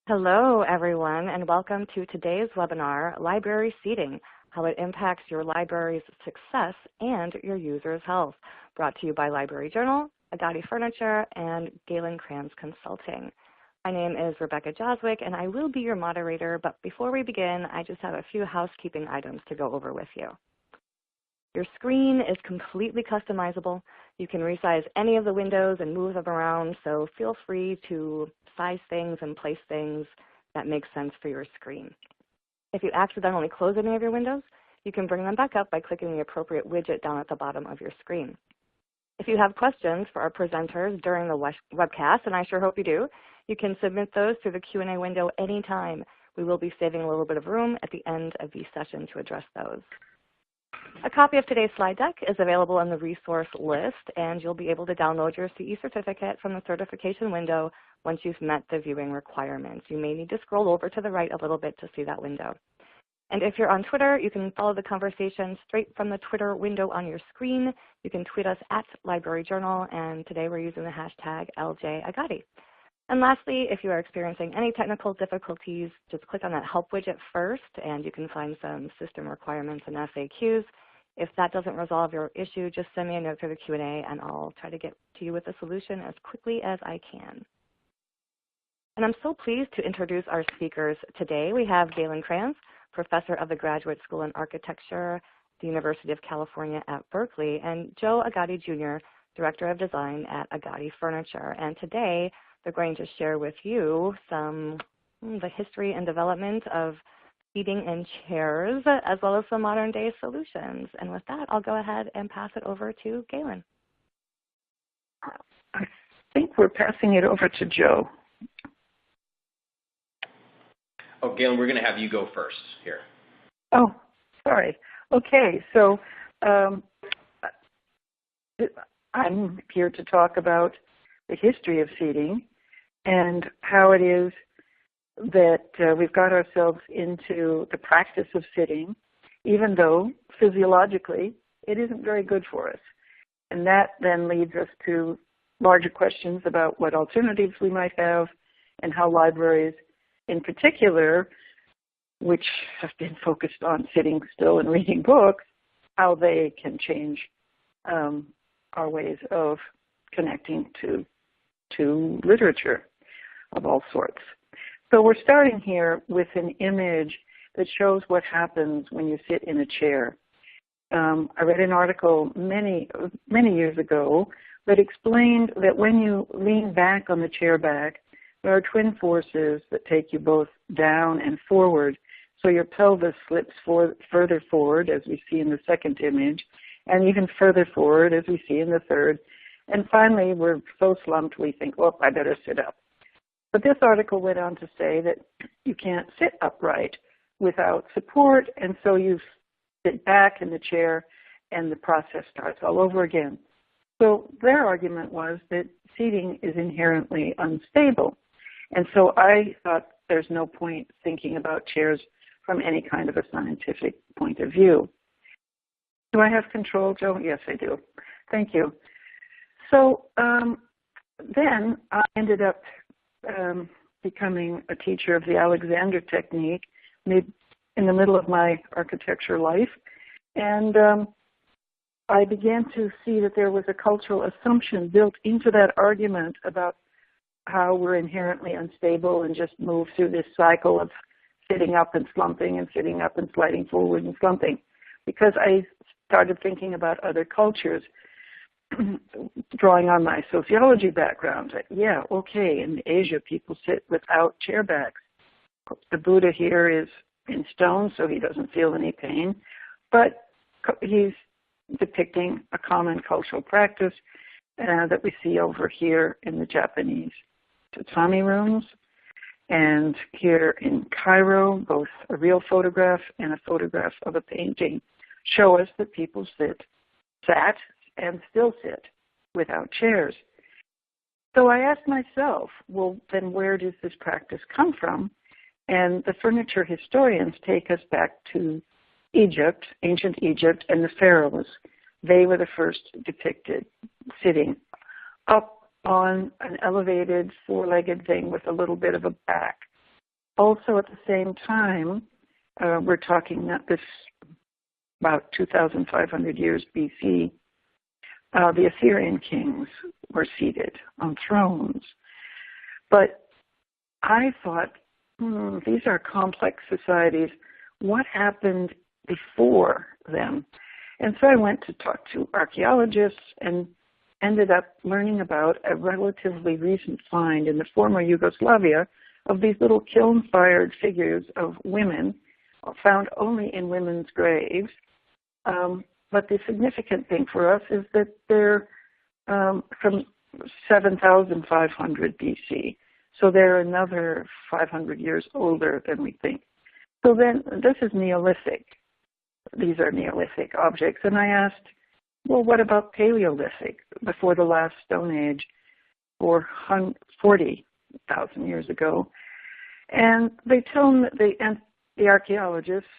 Hello, everyone, and welcome to today's webinar, Library Seating, How It Impacts Your Library's Success and Your Users' Health, brought to you by Library Journal, Agati Furniture, and Galen Cranz Consulting. My name is Rebecca Joswick, and I will be your moderator, but before we begin, I just have a few housekeeping items to go over with you. Your screen is completely customizable. You can resize any of the windows and move them around, so feel free to size things and place things that make sense for your screen. If you accidentally close any of your windows, you can bring them back up by clicking the appropriate widget down at the bottom of your screen. If you have questions for our presenters during the webcast, and I sure hope you do, you can submit those through the Q&A window anytime. We will be saving a little bit of room at the end of the session to address those. A copy of today's slide deck is available in the resource list, and you'll be able to download your CE certificate from the certification window once you've met the viewing requirements. You may need to scroll over to the right a little bit to see that window. And if you're on Twitter, you can follow the conversation straight from the Twitter window on your screen. You can tweet us at Library Journal, and today we're using the hashtag LJAgati. And lastly, if you are experiencing any technical difficulties, just click on that help widget first, and you can find some system requirements and FAQs. If that doesn't resolve your issue, just send me a note through the Q&A, and I'll try to get to you with a solution as quickly as I can. And I'm so pleased to introduce our speakers today. We have Galen Cranz, Professor of the Graduate School in Architecture at the University of California at Berkeley, and Joe Agati Jr., Director of Design at Agati Furniture. And today, they're going to share with you the history and development of seating and chairs, as well as some modern day solutions. And with that, I'll go ahead and pass it over to Galen. I think we're passing it over to Joe. Oh, Galen, we're going to have you go first here. Oh, sorry. Okay, so I'm here to talk about the history of seating and how it is that we've got ourselves into the practice of sitting, even though physiologically it isn't very good for us. And that then leads us to larger questions about what alternatives we might have and how libraries in particular, which have been focused on sitting still and reading books, how they can change our ways of connecting to literature of all sorts. So we're starting here with an image that shows what happens when you sit in a chair. I read an article many years ago that explained that when you lean back on the chair back, there are twin forces that take you both down and forward. So your pelvis slips further forward, as we see in the second image, and even further forward, as we see in the third. And finally, we're so slumped we think, oh, I better sit up. But this article went on to say that you can't sit upright without support, and so you sit back in the chair and the process starts all over again. So their argument was that seating is inherently unstable. And so I thought there's no point thinking about chairs from any kind of a scientific point of view. Do I have control, Joe? Yes, I do. Thank you. So then I ended up becoming a teacher of the Alexander technique in the middle of my architecture life. And I began to see that there was a cultural assumption built into that argument about how we're inherently unstable and just move through this cycle of sitting up and slumping and sitting up and sliding forward and slumping. Because I started thinking about other cultures, drawing on my sociology background. Yeah, okay, in Asia people sit without chair backs. The Buddha here is in stone, so he doesn't feel any pain. But he's depicting a common cultural practice that we see over here in the Japanese tatami rooms. And here in Cairo, both a real photograph and a photograph of a painting show us that people sat and still sit without chairs. So I asked myself, well, then where does this practice come from? And the furniture historians take us back to Egypt, ancient Egypt, and the pharaohs. They were the first depicted sitting up on an elevated four-legged thing with a little bit of a back. also at the same time, we're talking that this about 2,500 years BC, the Assyrian kings were seated on thrones. But I thought, these are complex societies. What happened before them? And so I went to talk to archaeologists and ended up learning about a relatively recent find in the former Yugoslavia of these little kiln-fired figures of women found only in women's graves. But the significant thing for us is that they're from 7,500 BC. So they're another 500 years older than we think. So then this is Neolithic. These are Neolithic objects. And I asked, well, what about Paleolithic, before the last Stone Age, or 40,000 years ago? And they tell me, the archaeologists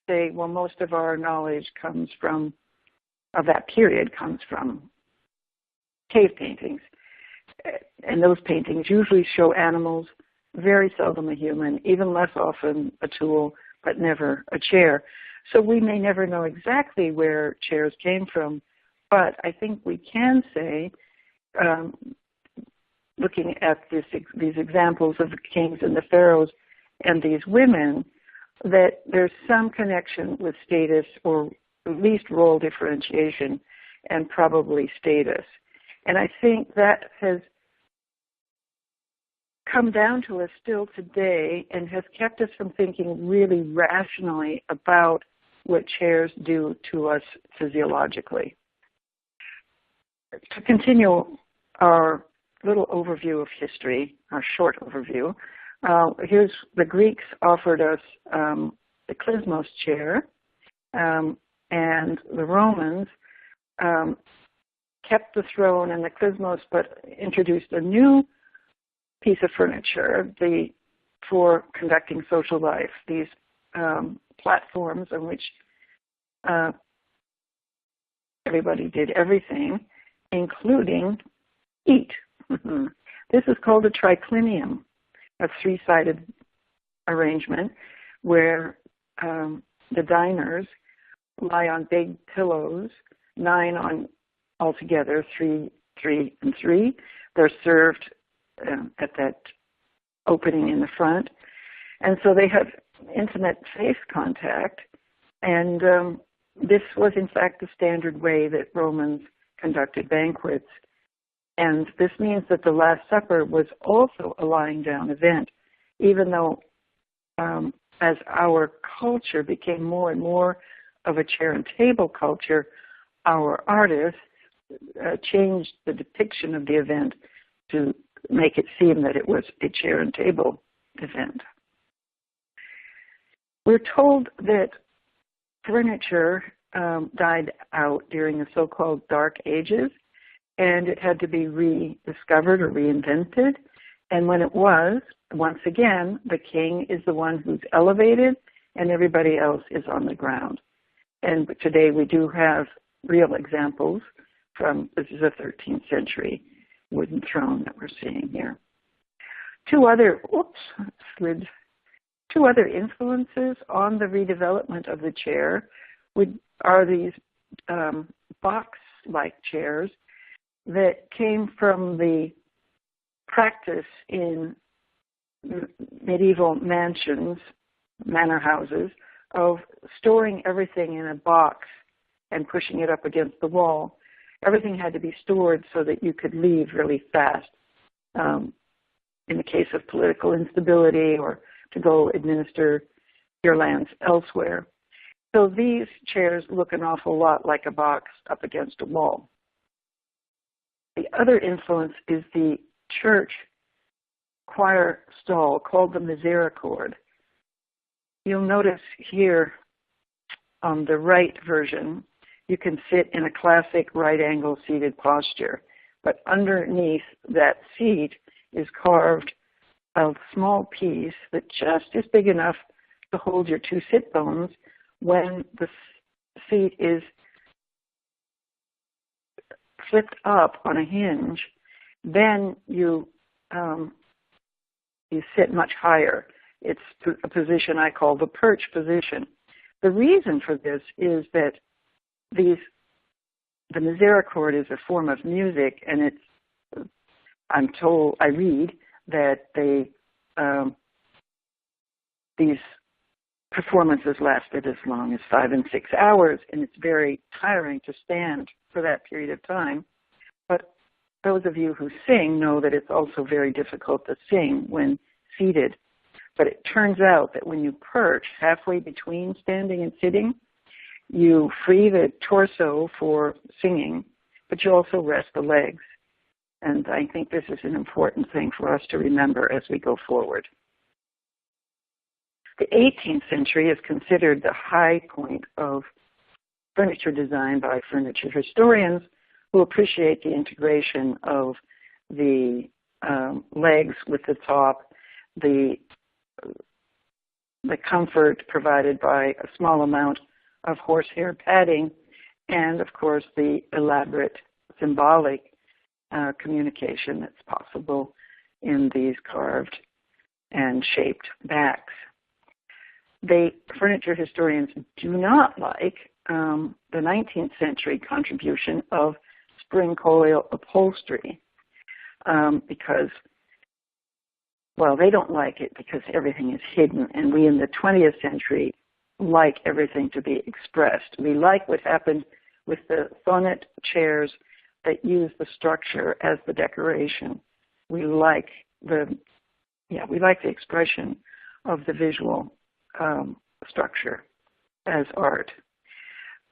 say, well, most of our knowledge of that period comes from cave paintings. And those paintings usually show animals, very seldom a human, even less often a tool, but never a chair. So we may never know exactly where chairs came from, but I think we can say, looking at these examples of the kings and the pharaohs and these women, that there's some connection with status, or at least role differentiation, and probably status. And I think that has come down to us still today and has kept us from thinking really rationally about what chairs do to us physiologically. To continue our little overview of history, our short overview, here's the Greeks offered us the klysmos chair, and the Romans kept the throne and the klysmos, but introduced a new piece of furniture for conducting social life, these platforms on which everybody did everything, including eat. This is called a triclinium, a three-sided arrangement where the diners lie on big pillows, 9 on altogether, 3, 3, and 3. They're served at that opening in the front. And so they have intimate face contact. And this was, in fact, the standard way that Romans conducted banquets. And this means that the Last Supper was also a lying down event, even though as our culture became more and more of a chair and table culture, our artists changed the depiction of the event to make it seem that it was a chair and table event. We're told that furniture died out during the so-called Dark Ages, and it had to be rediscovered or reinvented. And when it was, once again, the king is the one who's elevated and everybody else is on the ground. And today we do have real examples from, this is a 13th century wooden throne that we're seeing here. Two other influences on the redevelopment of the chair are these box-like chairs that came from the practice in medieval mansions, manor houses, of storing everything in a box and pushing it up against the wall. Everything had to be stored so that you could leave really fast in the case of political instability or to go administer your lands elsewhere. So these chairs look an awful lot like a box up against a wall. The other influence is the church choir stall called the misericord. You'll notice here on the right version, you can sit in a classic right angle seated posture, but underneath that seat is carved a small piece that just is big enough to hold your two sit bones when the seat is flipped up on a hinge. Then you sit much higher, It's a position I call the Perch Position. The reason for this is that the misericord is a form of music, and I read that these performances lasted as long as 5 and 6 hours, and it's very tiring to stand for that period of time. But those of you who sing know that it's also very difficult to sing when seated. But it turns out that when you perch halfway between standing and sitting, you free the torso for singing, but you also rest the legs. And I think this is an important thing for us to remember as we go forward. The 18th century is considered the high point of furniture design by furniture historians who appreciate the integration of the legs with the top, the comfort provided by a small amount of horsehair padding, and of course the elaborate symbolic communication that's possible in these carved and shaped backs. The furniture historians do not like the 19th century contribution of spring coil upholstery because, well, they don't like it because everything is hidden, and we in the 20th century like everything to be expressed. We like what happened with the sonnet chairs that use the structure as the decoration. We like the expression of the visual structure as art.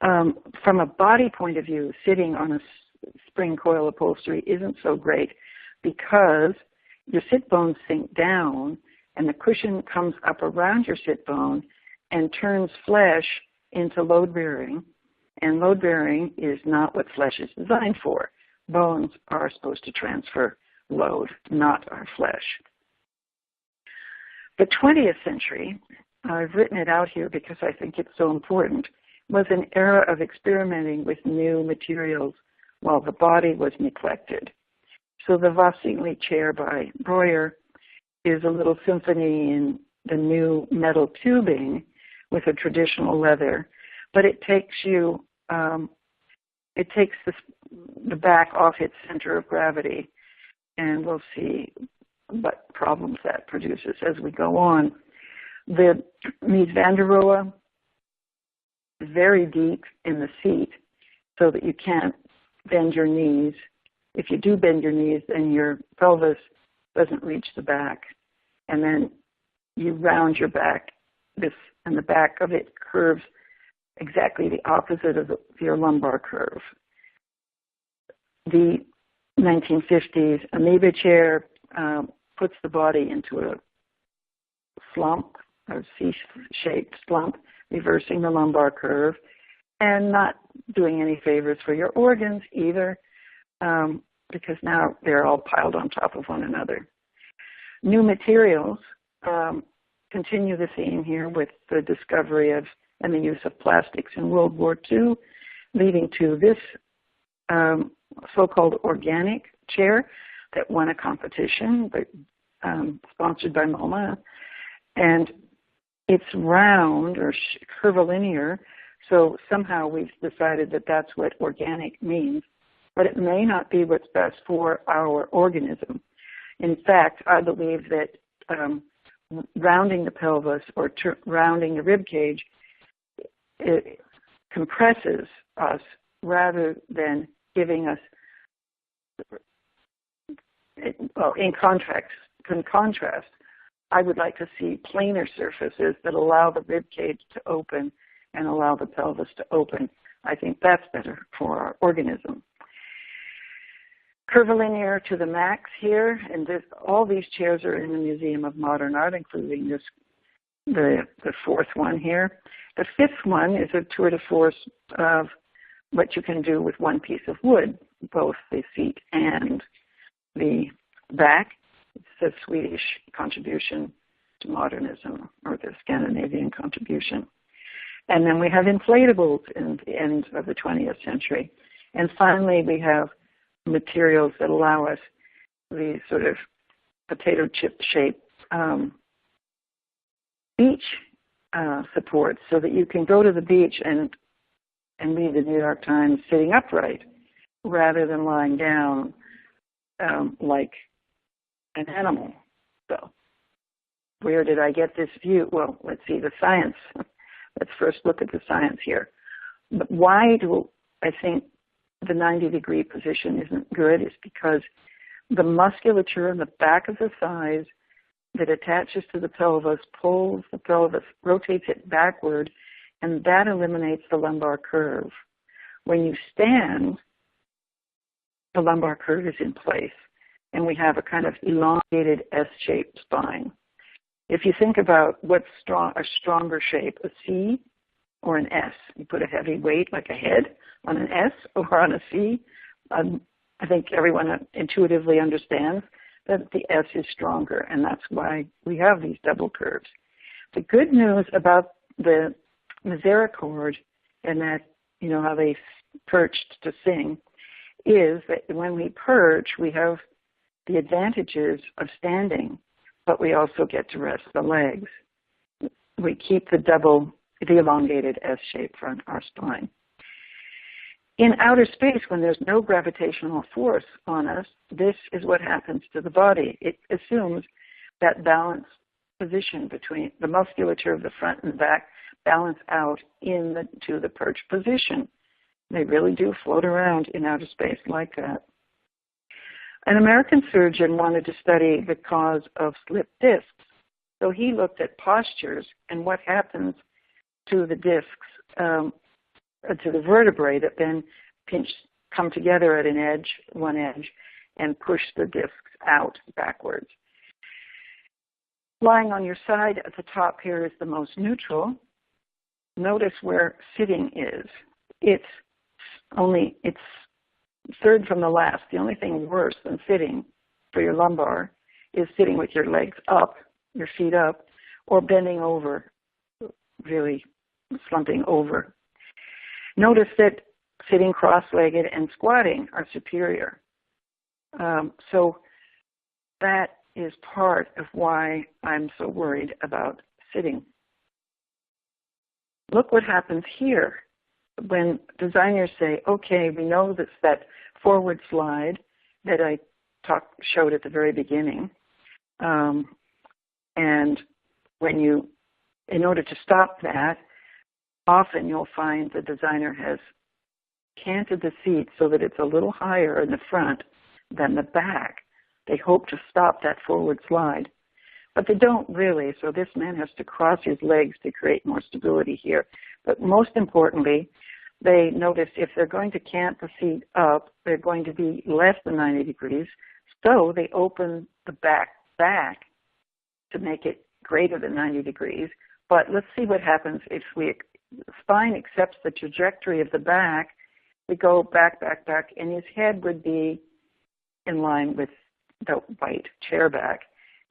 From a body point of view, sitting on a spring coil upholstery isn't so great because your sit bones sink down and the cushion comes up around your sit bone and turns flesh into load bearing. And load bearing is not what flesh is designed for. Bones are supposed to transfer load, not our flesh. The 20th century, I've written it out here because I think it's so important, was an era of experimenting with new materials while the body was neglected. So the Vasili chair by Breuer is a little symphony in the new metal tubing with a traditional leather, but it takes the back off its center of gravity, and we'll see what problems that produces as we go on. The Mies van der Rohe is very deep in the seat so that you can't bend your knees. If you do bend your knees, then your pelvis doesn't reach the back, and then you round your back, and the back of it curves exactly the opposite of your lumbar curve. The 1950s amoeba chair puts the body into a slump, a C-shaped slump, reversing the lumbar curve, and not doing any favors for your organs either, because now they're all piled on top of one another. New materials continue the theme here with the discovery of and the use of plastics in World War II, leading to this so-called organic chair that won a competition sponsored by MoMA. And it's round or curvilinear, so somehow we've decided that that's what organic means, but it may not be what's best for our organism. In fact, I believe that rounding the pelvis or rounding the rib cage, it compresses us rather than giving us, in contrast, I would like to see planar surfaces that allow the rib cage to open and allow the pelvis to open. I think that's better for our organism. Curvilinear to the max here, and all these chairs are in the Museum of Modern Art, including the fourth one here. The fifth one is a tour de force of what you can do with one piece of wood, both the seat and the back. It's the Swedish contribution to modernism, or the Scandinavian contribution. And then we have inflatables in the end of the 20th century. And finally, we have materials that allow us the sort of potato chip shape beach supports so that you can go to the beach and read the New York Times sitting upright rather than lying down like an animal. So where did I get this view? Well, let's see the science. Let's first look at the science here. But why do I think the 90-degree position isn't good is because the musculature in the back of the thighs that attaches to the pelvis pulls the pelvis, rotates it backward, and that eliminates the lumbar curve. When you stand, the lumbar curve is in place, and we have a kind of elongated S-shaped spine. If you think about what's a stronger shape, a C or an S, you put a heavy weight like a head on an S or on a C, I think everyone intuitively understands that the S is stronger, and that's why we have these double curves. The good news about the misericord and that, you know, how they perched to sing, is that when we perch, we have the advantages of standing, but we also get to rest the legs. We keep the elongated S shape for our spine. In outer space, when there's no gravitational force on us, this is what happens to the body. It assumes that balanced position between the musculature of the front and back balance out to the perch position. They really do float around in outer space like that. An American surgeon wanted to study the cause of slipped discs. So he looked at postures and what happens to the discs, to the vertebrae that then come together at one edge, and push the discs out backwards. Lying on your side at the top here is the most neutral. Notice where sitting is. It's third from the last. The only thing worse than sitting for your lumbar is sitting with your legs up, your feet up, or bending over, really slumping over. Notice that sitting cross-legged and squatting are superior. So that is part of why I'm so worried about sitting. Look what happens here when designers say, okay, we know that's that forward slide that I showed at the very beginning. And in order to stop that, often you'll find the designer has canted the seat so that it's a little higher in the front than the back. They hope to stop that forward slide. But they don't really, so this man has to cross his legs to create more stability here. But most importantly, they notice if they're going to cant the seat up, they're going to be less than 90 degrees. So they open the back to make it greater than 90 degrees. But let's see what happens if the spine accepts the trajectory of the back. We go back, and his head would be in line with the white chair back,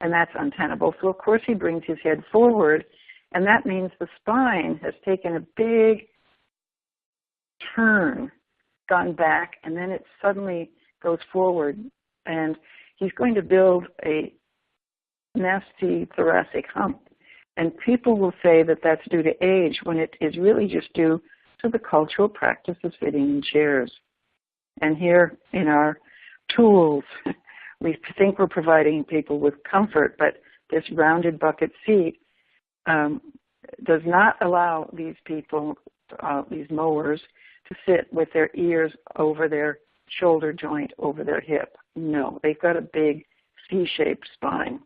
and that's untenable. So, of course, he brings his head forward, and that means the spine has taken a big turn, gone back, and then it suddenly goes forward, and he's going to build a nasty thoracic hump. And people will say that that's due to age when it is really just due to the cultural practice of sitting in chairs. And here in our tools, we think we're providing people with comfort, but this rounded bucket seat does not allow these people, these mowers, to sit with their ears over their shoulder joint, over their hip. No, they've got a big C-shaped spine.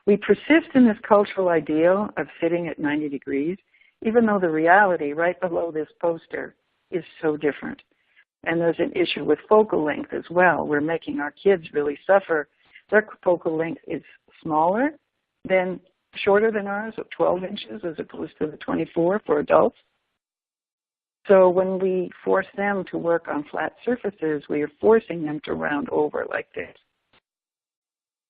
We persist in this cultural ideal of sitting at 90 degrees, even though the reality right below this poster is so different. And there's an issue with focal length as well. We're making our kids really suffer. Their focal length is shorter than ours, of 12 inches as opposed to the 24 for adults. So when we force them to work on flat surfaces, we are forcing them to round over like this.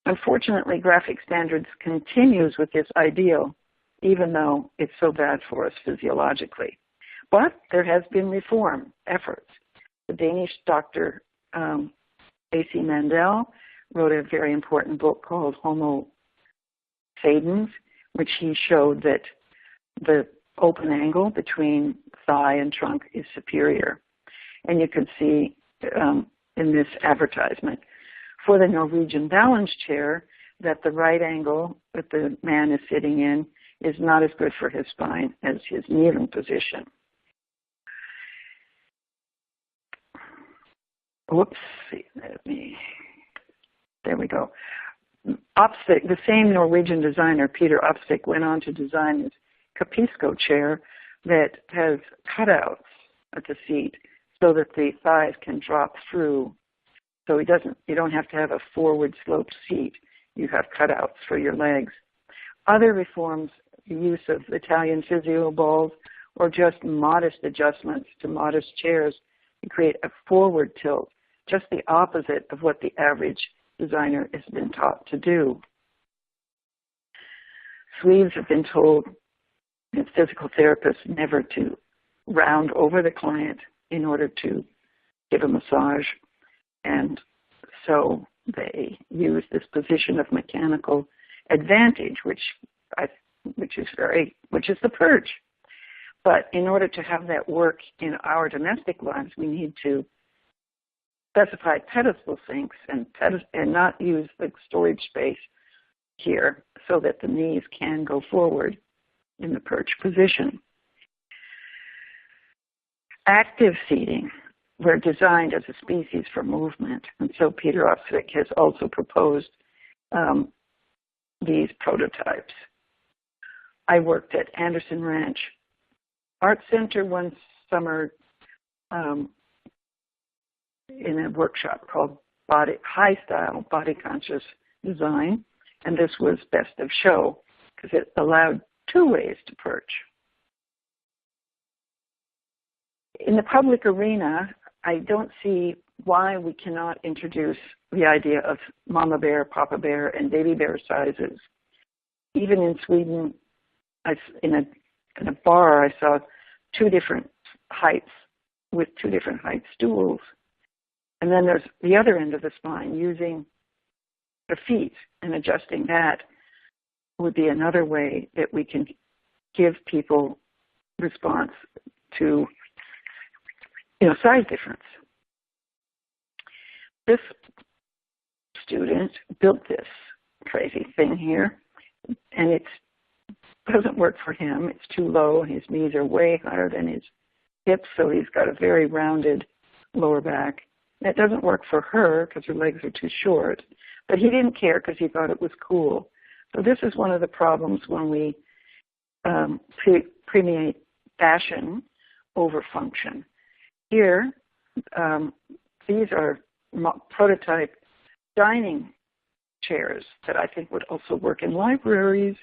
Unfortunately, graphic standards continues with this ideal, even though it's so bad for us physiologically. But there has been reform efforts. The Danish doctor A.C. Mandel wrote a very important book called Homo Sapiens, which he showed that the open angle between thigh and trunk is superior. And you can see in this advertisement for the Norwegian balance chair that the right angle that the man is sitting in is not as good for his spine as his kneeling position. Whoops, there we go. Opsvik, the same Norwegian designer, Peter Opsvik, went on to design this Capisco chair that has cutouts at the seat so that the thighs can drop through. So you don't have to have a forward sloped seat. You have cutouts for your legs. Other reforms, the use of Italian physio balls or just modest adjustments to modest chairs to create a forward tilt, just the opposite of what the average designer has been taught to do. Sleeves have been told as physical therapists never to round over the client in order to give a massage, and so they use this position of mechanical advantage, which is the perch. But in order to have that work in our domestic lives, we need to specify pedestal sinks and not use the storage space here so that the knees can go forward in the perch position. Active seating were designed as a species for movement, and so Peter Opsvik has also proposed these prototypes. I worked at Anderson Ranch Art Center one summer in a workshop called High Style Body Conscious Design, and this was best of show because it allowed two ways to perch. In the public arena, I don't see why we cannot introduce the idea of mama bear, papa bear, and baby bear sizes. Even in Sweden, in a bar, I saw two different heights with two different height stools. And then there's the other end of the spine, using the feet and adjusting that would be another way that we can give people response to, size difference. This student built this crazy thing here, and it doesn't work for him. It's too low. His knees are way higher than his hips, so he's got a very rounded lower back. That doesn't work for her because her legs are too short, but he didn't care because he thought it was cool. So this is one of the problems when we premiate fashion over function. Here, these are prototype dining chairs that I think would also work in libraries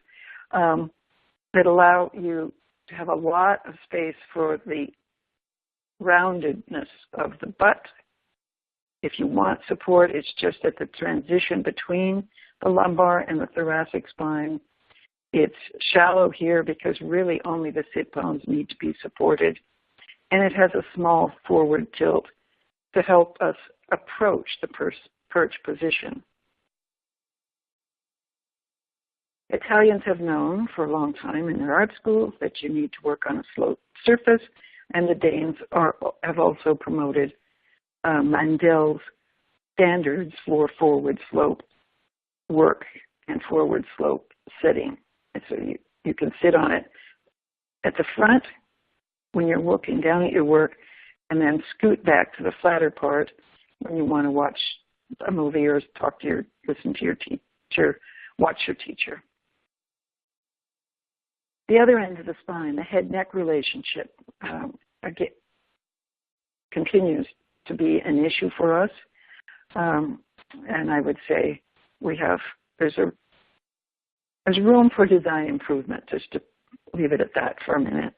that allow you to have a lot of space for the roundedness of the butt. If you want support, it's just at the transition between the lumbar and the thoracic spine. It's shallow here because really only the sit bones need to be supported. And it has a small forward tilt to help us approach the perch position. Italians have known for a long time in their art schools that you need to work on a sloped surface, and the Danes have also promoted Mandel's standards for forward slope work and forward slope sitting. And so you can sit on it at the front when you're looking down at your work, and then scoot back to the flatter part when you want to watch a movie or listen to your teacher, watch your teacher. The other end of the spine, the head-neck relationship, again, continues to be an issue for us. And I would say there's room for design improvement, just to leave it at that for a minute.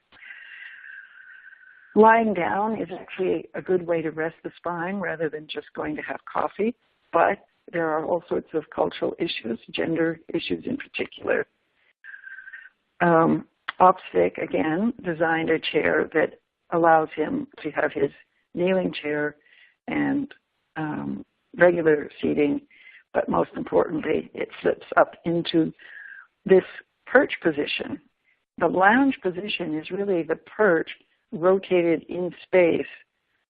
Lying down is actually a good way to rest the spine rather than just going to have coffee, but there are all sorts of cultural issues, gender issues in particular. Opsvik, again, designed a chair that allows him to have his kneeling chair and regular seating, but most importantly, it flips up into this perch position. The lounge position is really the perch rotated in space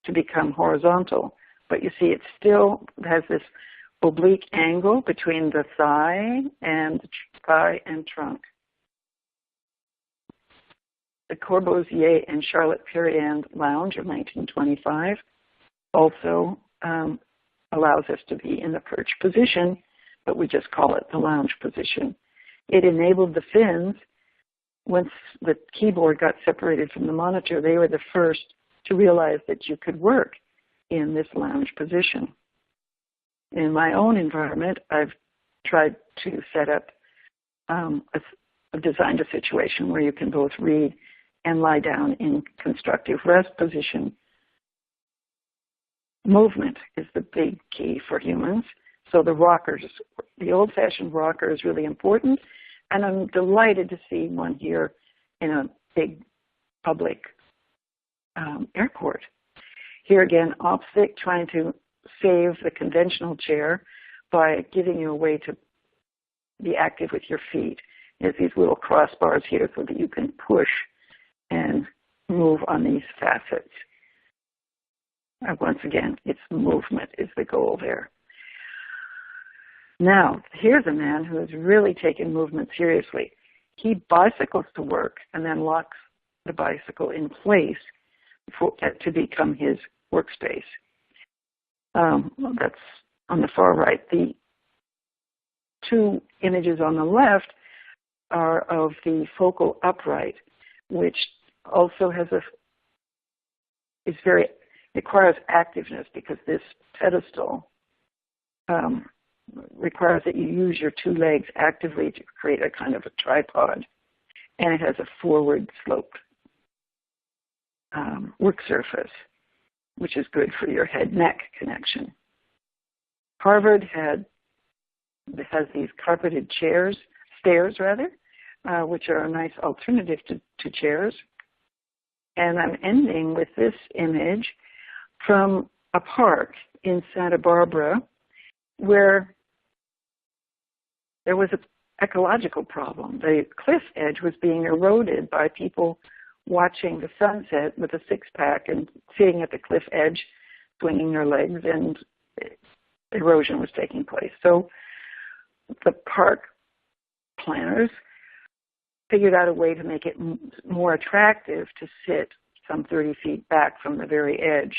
to become horizontal. But you see, it still has this oblique angle between the thigh and trunk. The Corbusier and Charlotte Perriand lounge of 1925 also allows us to be in the perch position, but we just call it the lounge position. It enabled the Finns, once the keyboard got separated from the monitor, they were the first to realize that you could work in this lounge position. In my own environment, I've tried to set up designed a situation where you can both read and lie down in constructive rest position. Movement is the big key for humans. So the rockers, the old-fashioned rocker is really important, and I'm delighted to see one here in a big public airport. Here again, opposite, trying to save the conventional chair by giving you a way to be active with your feet. There's these little crossbars here so that you can push and move on these facets. Once again, it's movement is the goal there. Now, here's a man who has really taken movement seriously. He bicycles to work and then locks the bicycle in place to become his workspace. That's on the far right. The two images on the left are of the focal upright, which also has requires activeness because this pedestal requires that you use your two legs actively to create a kind of a tripod, and it has a forward sloped work surface, which is good for your head-neck connection. Harvard has these carpeted stairs, which are a nice alternative to chairs. And I'm ending with this image from a park in Santa Barbara where there was an ecological problem. The cliff edge was being eroded by people watching the sunset with a six-pack and sitting at the cliff edge, swinging their legs, and erosion was taking place. So the park planners figured out a way to make it more attractive to sit some 30 feet back from the very edge.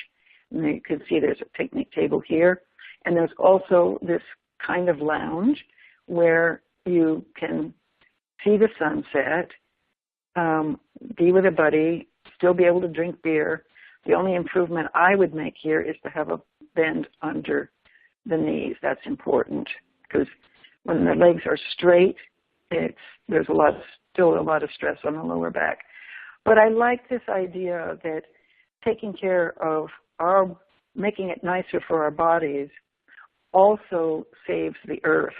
And you can see there's a picnic table here. And there's also this kind of lounge where you can see the sunset, be with a buddy, still be able to drink beer. The only improvement I would make here is to have a bend under the knees. That's important because when the legs are straight, there's still a lot of stress on the lower back. But I like this idea that taking care of making it nicer for our bodies also saves the earth.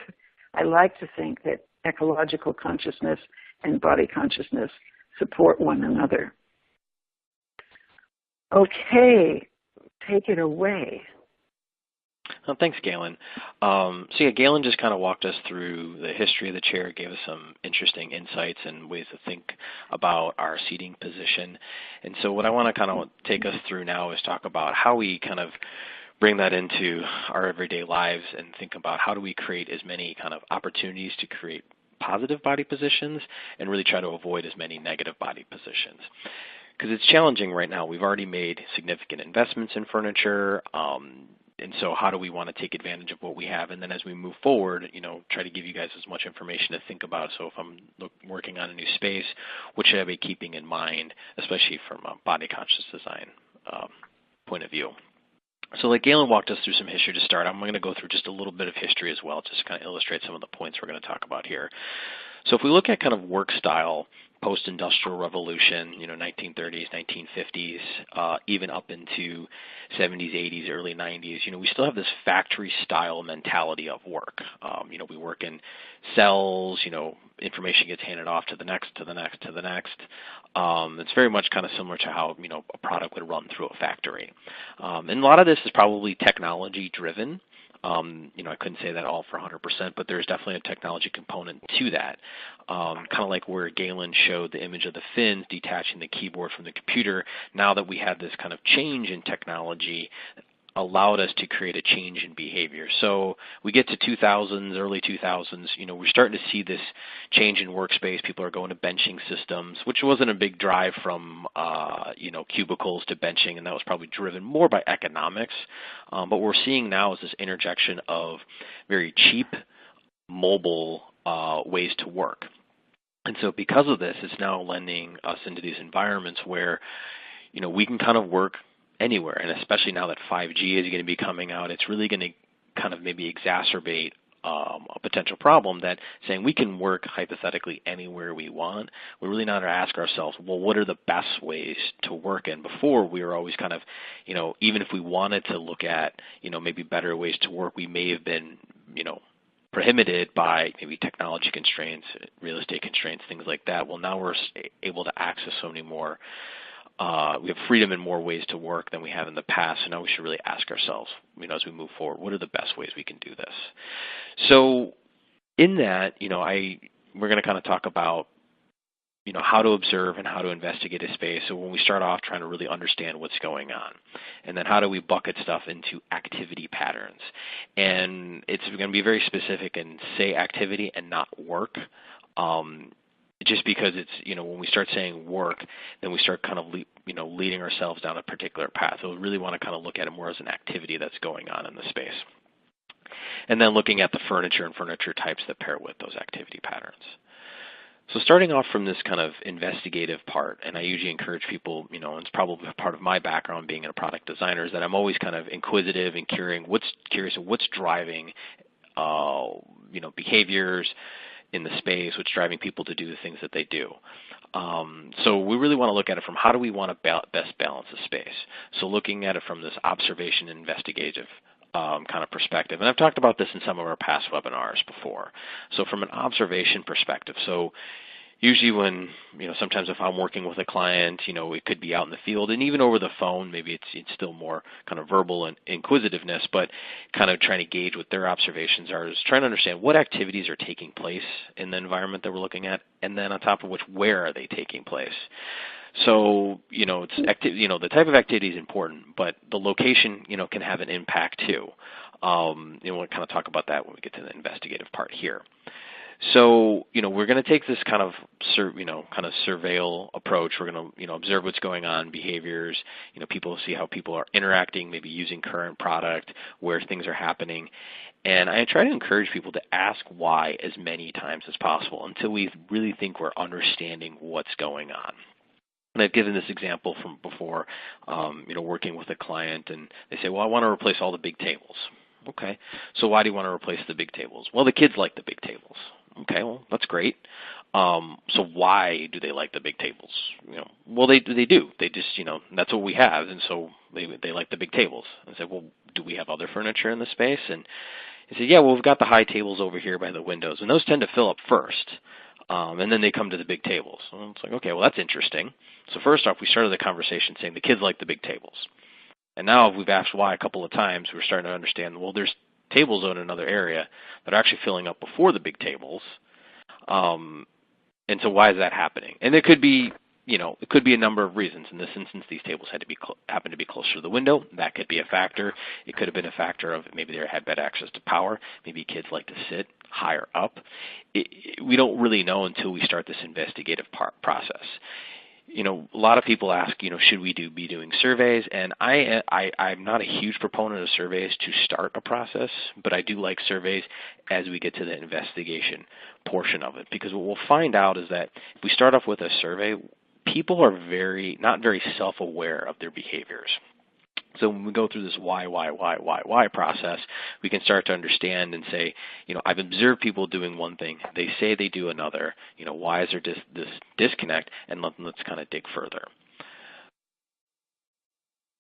I like to think that ecological consciousness and body consciousness support one another. Okay, take it away. Well, thanks, Galen. Galen just kind of walked us through the history of the chair, gave us some interesting insights and ways to think about our seating position. And so what I want to kind of take us through now is talk about how we kind of bring that into our everyday lives and think about how do we create as many kind of opportunities to create positive body positions and really try to avoid as many negative body positions. Because it's challenging right now. We've already made significant investments in furniture, and so how do we want to take advantage of what we have? And then as we move forward, try to give you guys as much information to think about. So if I'm working on a new space, what should I be keeping in mind, especially from a body conscious design point of view? So like Galen walked us through some history to start, I'm going to go through just a little bit of history as well, just to kind of illustrate some of the points we're going to talk about here. So if we look at kind of work style, post-industrial revolution, 1930s, 1950s, even up into 70s, 80s, early 90s, we still have this factory-style mentality of work. We work in cells, information gets handed off to the next, to the next, to the next. It's very much kind of similar to how, a product would run through a factory. And a lot of this is probably technology-driven. I couldn't say that all for 100%, but there's definitely a technology component to that. Kind of like where Galen showed the image of the fins detaching the keyboard from the computer. Now that we have this kind of change in technology, allowed us to create a change in behavior. So we get to 2000s, early 2000s, we're starting to see this change in workspace. People are going to benching systems, which wasn't a big drive from, cubicles to benching, and that was probably driven more by economics. But what we're seeing now is this interjection of very cheap, mobile ways to work. And so because of this, it's now lending us into these environments where, we can kind of work anywhere, and especially now that 5G is going to be coming out, it's really going to kind of maybe exacerbate a potential problem that saying we can work hypothetically anywhere we want. We really now ask ourselves, well, what are the best ways to work? And before, we were always kind of, even if we wanted to look at, maybe better ways to work, we may have been, prohibited by maybe technology constraints, real estate constraints, things like that. Well, now we're able to access so many more. We have freedom in more ways to work than we have in the past, so now we should really ask ourselves, as we move forward, what are the best ways we can do this? So in that, we're going to kind of talk about, how to observe and how to investigate a space. So when we start off trying to really understand what's going on, and then how do we bucket stuff into activity patterns? And it's going to be very specific and say activity and not work. Just because it's, when we start saying work, then we start kind of, leading ourselves down a particular path. So we really want to kind of look at it more as an activity that's going on in the space. And then looking at the furniture and furniture types that pair with those activity patterns. So starting off from this kind of investigative part, and I usually encourage people, and it's probably part of my background being a product designer, is that I'm always kind of inquisitive and curious of what's driving, behaviors in the space, what's driving people to do the things that they do. So we really want to look at it from how do we want to best balance the space. So looking at it from this observation and investigative kind of perspective. And I've talked about this in some of our past webinars before. So from an observation perspective, so usually when, sometimes if I'm working with a client, it could be out in the field, and even over the phone, maybe it's still more kind of verbal and inquisitiveness, but kind of trying to gauge what their observations are, is trying to understand what activities are taking place in the environment that we're looking at, and then on top of which, where are they taking place? So, it's the type of activity is important, but the location, can have an impact too. We'll kind of talk about that when we get to the investigative part here. So, we're going to take this kind of, surveil approach. We're going to, observe what's going on, behaviors, people see how people are interacting, maybe using current product, where things are happening. And I try to encourage people to ask why as many times as possible until we really think we're understanding what's going on. And I've given this example from before, working with a client, and they say, well, I want to replace all the big tables. Okay, so why do you want to replace the big tables? Well, the kids like the big tables. Okay, well, that's great. So why do they like the big tables? Well, they do. They just, that's what we have, and so they like the big tables. I said, well, do we have other furniture in the space? And he said, yeah, well, we've got the high tables over here by the windows, and those tend to fill up first. And then they come to the big tables. And it's like, okay, well, that's interesting. So first off, we started the conversation saying the kids like the big tables. And now we've asked why a couple of times, we're starting to understand, well, there's tables in another area that are actually filling up before the big tables. And so why is that happening? And it could be, it could be a number of reasons. In this instance, these tables happen to be closer to the window. That could be a factor. It could have been a factor of maybe they had better access to power. Maybe kids like to sit higher up. We don't really know until we start this investigative process. A lot of people ask, should we be doing surveys? And I'm not a huge proponent of surveys to start a process, but I do like surveys as we get to the investigation portion of it. Because what we'll find out is that if we start off with a survey, people are not very self-aware of their behaviors. So when we go through this why process, we can start to understand and say, I've observed people doing one thing. They say they do another. Why is there this disconnect? And let's kind of dig further.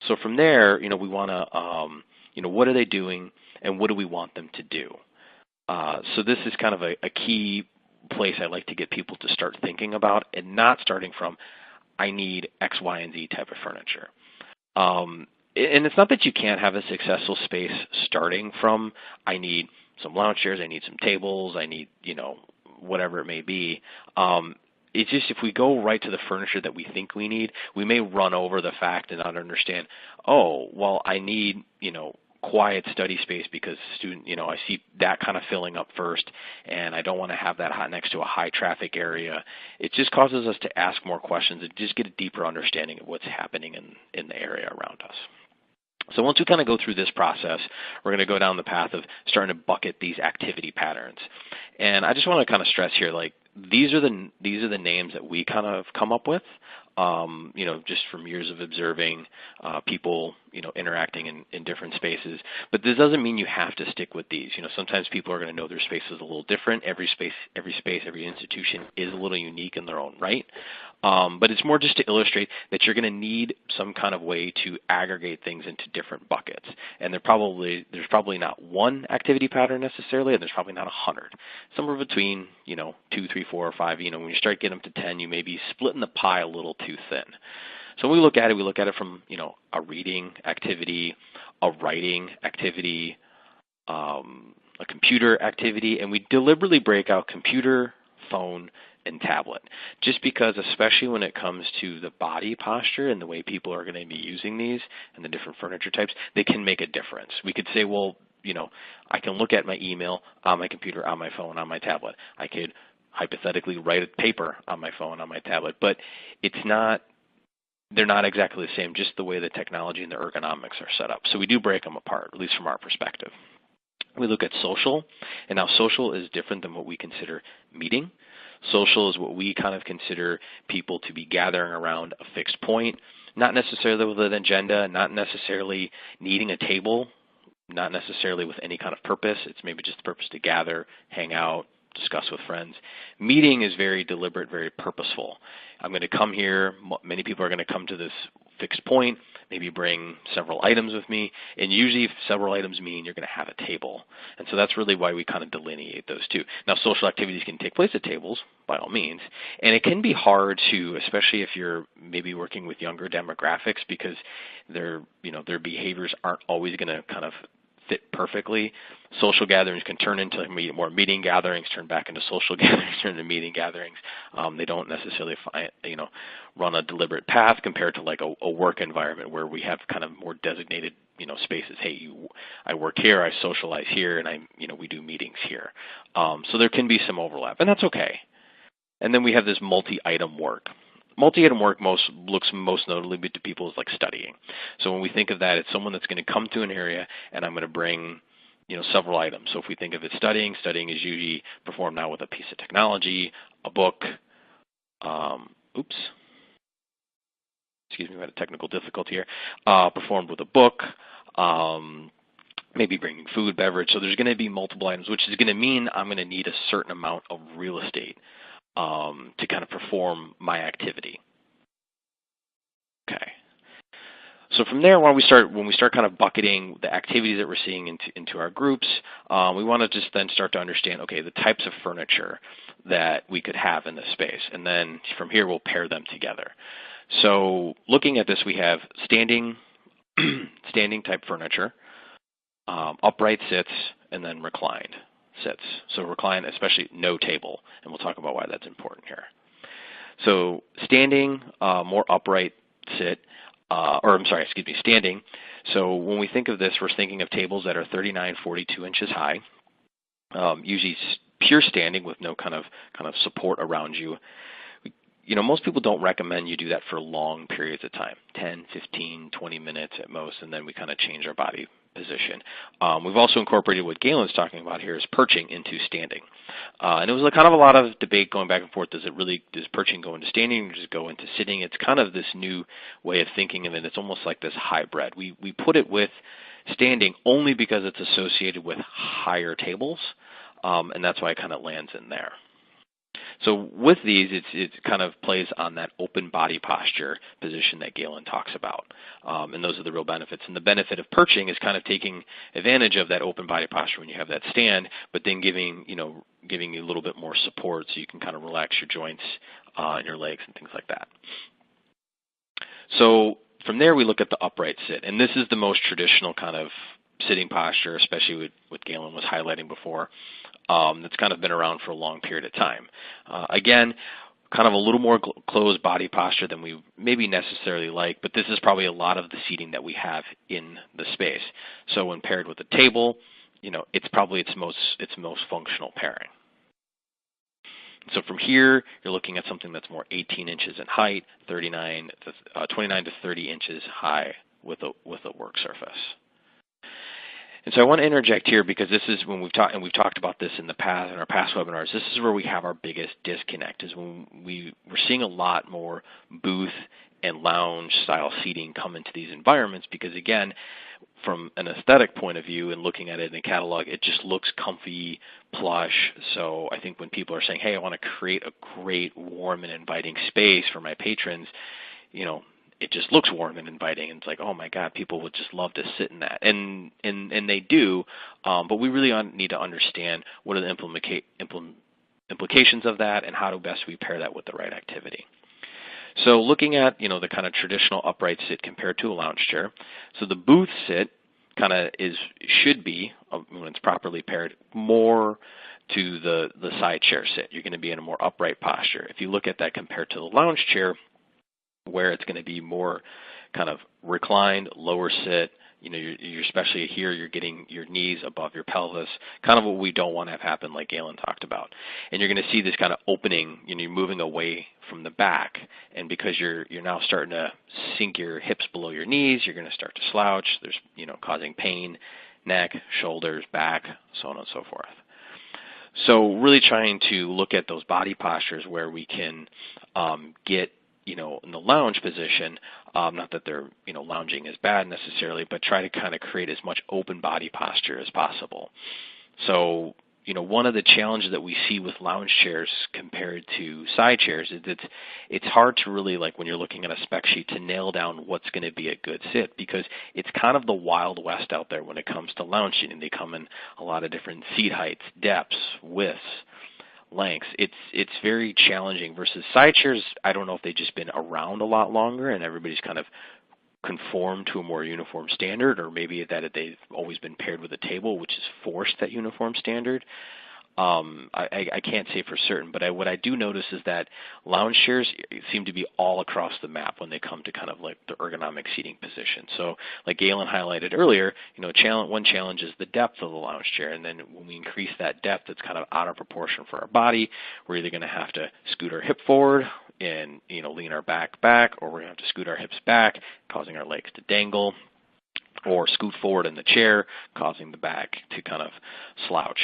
So from there, we want to, what are they doing and what do we want them to do? So this is kind of a key place I like to get people to start thinking about, and not starting from, I need X, Y, and Z type of furniture. and it's not that you can't have a successful space starting from, I need some lounge chairs, I need some tables, I need, whatever it may be. It's just if we go right to the furniture that we think we need, we may run over the fact and not understand, oh, well, I need, quiet study space because I see that kind of filling up first, and I don't want to have that next to a high traffic area. It just causes us to ask more questions and just get a deeper understanding of what's happening in the area around us. So once we kind of go through this process, we're going to go down the path of starting to bucket these activity patterns. And I just want to kind of stress here, like, these are the names that we kind of come up with, just from years of observing people, interacting in different spaces. But this doesn't mean you have to stick with these. Sometimes people are going to know their space is a little different. Every institution is a little unique in their own right. But it's more just to illustrate that you're going to need some kind of way to aggregate things into different buckets. And there's probably not one activity pattern necessarily, and there's probably not 100. Somewhere between, 2, 3, 4, or 5. When you start getting up to 10, you may be splitting the pie a little too thin. So when we look at it from, a reading activity, a writing activity, a computer activity, and we deliberately break out computer, phone, and tablet, just because especially when it comes to the body posture and the way people are going to be using these and the different furniture types, they can make a difference. We could say, well, I can look at my email on my computer, on my phone, on my tablet. I could hypothetically write a paper on my phone, on my tablet, but they're not exactly the same, just the way the technology and the ergonomics are set up. So we do break them apart, at least from our perspective. We look at social, and now social is different than what we consider meeting. Social is what we kind of consider people to be gathering around a fixed point, not necessarily with an agenda, not necessarily needing a table, not necessarily with any kind of purpose. It's maybe just the purpose to gather, hang out, discuss with friends. Meeting is very deliberate, very purposeful. I'm going to come here. Many people are going to come to this fixed point, maybe bring several items with me, and usually several items mean you're going to have a table. And so that's really why we kind of delineate those two. Now, social activities can take place at tables, by all means, and it can be hard to, especially if you're maybe working with younger demographics, because their behaviors aren't always going to kind of fit perfectly. Social gatherings can turn into more meeting gatherings, turn back into social gatherings, turn into meeting gatherings. They don't necessarily run a deliberate path compared to like a work environment where we have kind of more designated spaces. Hey, I work here, I socialize here, and we do meetings here. So there can be some overlap, and that's okay. And then we have this multi-item work. Multi-item work looks most notably to people as like studying. So when we think of that, it's someone that's going to come to an area, and I'm going to bring several items. So if we think of it studying is usually performed now with a piece of technology, a book. Excuse me, we had a technical difficulty here. Performed with a book. Maybe bringing food, beverage. So there's going to be multiple items, which is going to mean I'm going to need a certain amount of real estate to kind of perform my activity. Okay. So from there, when we start kind of bucketing the activities that we're seeing into our groups, we want to just then start to understand, okay, the types of furniture that we could have in this space. And then from here, we'll pair them together. So looking at this, we have standing type furniture, upright sits, and then reclined sits. So recline, especially no table, and we'll talk about why that's important here. So standing, more upright sit, standing. So when we think of this, we're thinking of tables that are 39, 42 inches high, usually pure standing with no kind of support around you. Most people don't recommend you do that for long periods of time, 10, 15, 20 minutes at most, and then we kind of change our body position. We've also incorporated what Galen's talking about here is perching into standing. And it was kind of a lot of debate going back and forth. Does perching go into standing or does it go into sitting? It's kind of this new way of thinking of it. It's almost like this hybrid. We put it with standing only because it's associated with higher tables, and that's why it kind of lands in there. So with these, it kind of plays on that open body posture position that Galen talks about. And those are the real benefits. And the benefit of perching is kind of taking advantage of that open body posture when you have that stand, but then giving you a little bit more support so you can kind of relax your joints and your legs and things like that. So From there, we look at the upright sit, and this is the most traditional kind of sitting posture, especially with what Galen was highlighting before. That's kind of been around for a long period of time. Again, kind of a little more closed body posture than we maybe necessarily like, but this is probably a lot of the seating that we have in the space. So when paired with a table, it's probably its most functional pairing. So from here, you're looking at something that's more 18 inches in height, 29 to 30 inches high with a work surface. And so I want to interject here because this is when we've talked about this in the past, in our past webinars. This is where we have our biggest disconnect, is when we're seeing a lot more booth and lounge style seating come into these environments because, again, from an aesthetic point of view and looking at it in a catalog, it just looks comfy, plush. So I think when people are saying, hey, I want to create a great, warm, and inviting space for my patrons, it just looks warm and inviting, and it's like, oh my God, people would just love to sit in that, and they do, but we really need to understand what are the implications of that, and how do best we pair that with the right activity. So looking at the kind of traditional upright sit compared to a lounge chair, so the booth sit kind of should be, when it's properly paired, more to the side chair sit. You're going to be in a more upright posture. If you look at that compared to the lounge chair, where it's going to be more kind of reclined, lower sit, you're especially here, you're getting your knees above your pelvis, kind of what we don't want to have happen like Galen talked about. And you're going to see this kind of opening, you're moving away from the back, and because you're now starting to sink your hips below your knees, you're going to start to slouch. There's, causing pain, neck, shoulders, back, so on and so forth. So really trying to look at those body postures where we can get in the lounge position, not that they're, lounging is bad necessarily, but try to kind of create as much open body posture as possible. So, one of the challenges that we see with lounge chairs compared to side chairs is that it's hard to really, like when you're looking at a spec sheet, to nail down what's going to be a good sit, because it's kind of the Wild West out there when it comes to lounge seating. They come in a lot of different seat heights, depths, widths, lengths. It's very challenging versus side chairs. I don't know if they've just been around a lot longer and everybody's kind of conformed to a more uniform standard, or maybe that they've always been paired with a table, which has forced that uniform standard. I can't say for certain, but what I do notice is that lounge chairs seem to be all across the map when they come to kind of like the ergonomic seating position. So like Galen highlighted earlier, one challenge is the depth of the lounge chair, and then when we increase that depth, it's kind of out of proportion for our body. We're either going to have to scoot our hip forward and lean our back, or we're going to have to scoot our hips back, causing our legs to dangle, or scoot forward in the chair, causing the back to kind of slouch.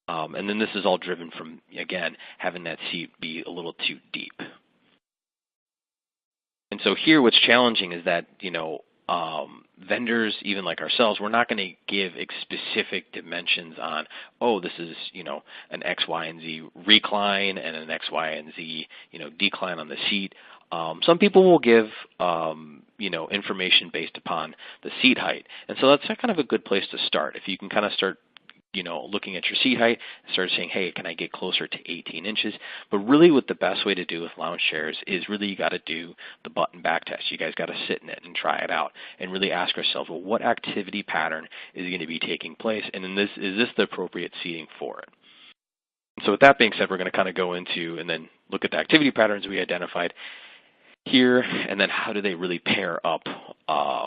And then this is all driven from, again, having that seat be a little too deep. And so here what's challenging is that, vendors, even like ourselves, we're not going to give specific dimensions on, this is, an X, Y, and Z recline and an X, Y, and Z, decline on the seat. Some people will give, information based upon the seat height. And so that's kind of a good place to start. If you can kind of start looking at your seat height, start saying, hey, can I get closer to 18 inches? But really what the best way to do with lounge chairs is really you got to do the button back test. You guys got to sit in it and try it out and really ask yourself, well, what activity pattern is going to be taking place? And is this the appropriate seating for it? So with that being said, we're going to kind of go into and then look at the activity patterns we identified here, and then how do they really pair up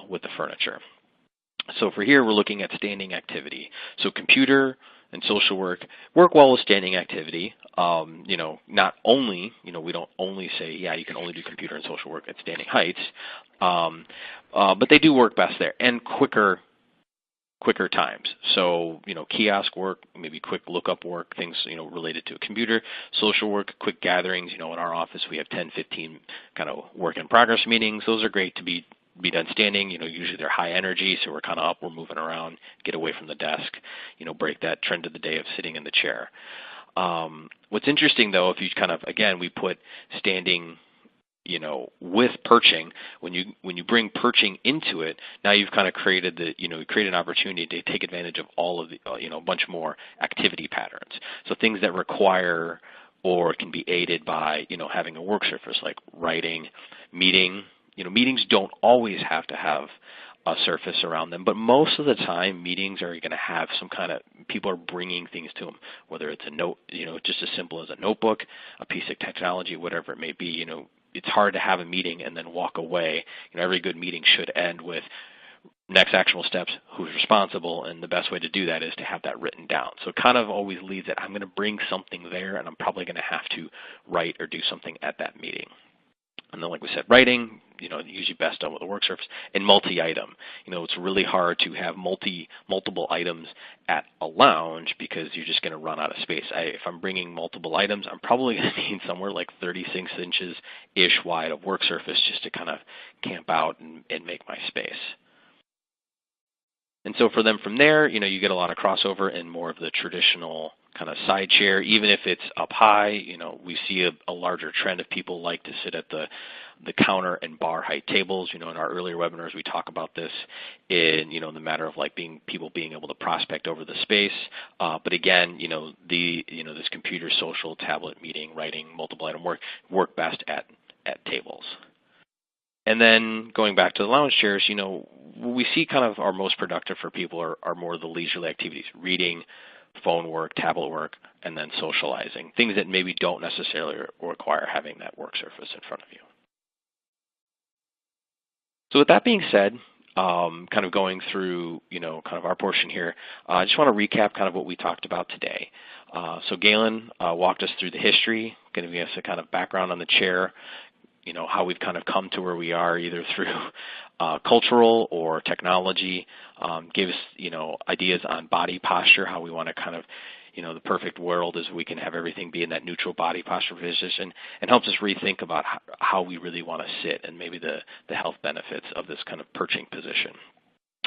with the furniture. So for here, we're looking at standing activity. So computer and social work well with standing activity. Not only, we don't only say, you can only do computer and social work at standing heights, but they do work best there, and quicker times. So, kiosk work, maybe quick lookup work, things, related to a computer. Social work, quick gatherings. In our office, we have 10, 15 kind of work in progress meetings. Those are great to be done standing. Usually they're high energy, so we're kind of up, we're moving around, get away from the desk, break that trend of the day of sitting in the chair. What's interesting though, if you kind of, again, we put standing, with perching, when you bring perching into it, now you've kind of created an opportunity to take advantage of all of the, a bunch more activity patterns. So things that require or can be aided by, having a work surface like writing, meeting, meetings don't always have to have a surface around them, but most of the time meetings are going to have some kind of, people are bringing things to them, whether it's a note, just as simple as a notebook, a piece of technology, whatever it may be. It's hard to have a meeting and then walk away. Every good meeting should end with next actionable steps, who's responsible, and the best way to do that is to have that written down. So it kind of always leads that I'm going to bring something there, and I'm probably going to have to write or do something at that meeting. And then, like we said, writing, usually best done with a work surface, and multi-item. It's really hard to have multiple items at a lounge because you're just going to run out of space. If I'm bringing multiple items, I'm probably going to need somewhere like 36 inches-ish wide of work surface just to kind of camp out and make my space. And so for them from there, you get a lot of crossover in more of the traditional kind of side chair. Even if it's up high, we see a larger trend of people like to sit at the counter and bar height tables. In our earlier webinars, we talk about this in, the matter of like people being able to prospect over the space. But again, this computer, social, tablet, meeting, writing, multiple item work best at tables. And then going back to the lounge chairs, we see kind of our most productive for people are more of the leisurely activities, reading, phone work, tablet work, and then socializing, things that maybe don't necessarily require having that work surface in front of you. So with that being said, kind of going through, kind of our portion here, I just want to recap kind of what we talked about today. So Galen walked us through the history, giving us a kind of background on the chair, how we've kind of come to where we are either through cultural or technology, gave us, ideas on body posture, how we want to kind of, the perfect world is we can have everything be in that neutral body posture position, and helps us rethink about how we really want to sit and maybe the health benefits of this kind of perching position.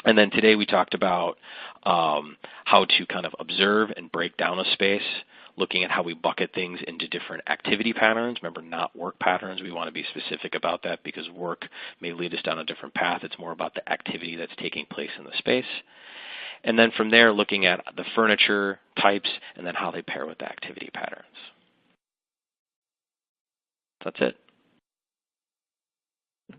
And then today we talked about how to kind of observe and break down a space, looking at how we bucket things into different activity patterns. Remember, not work patterns. We want to be specific about that because work may lead us down a different path. It's more about the activity that's taking place in the space. And then from there, looking at the furniture types and then how they pair with the activity patterns. That's it.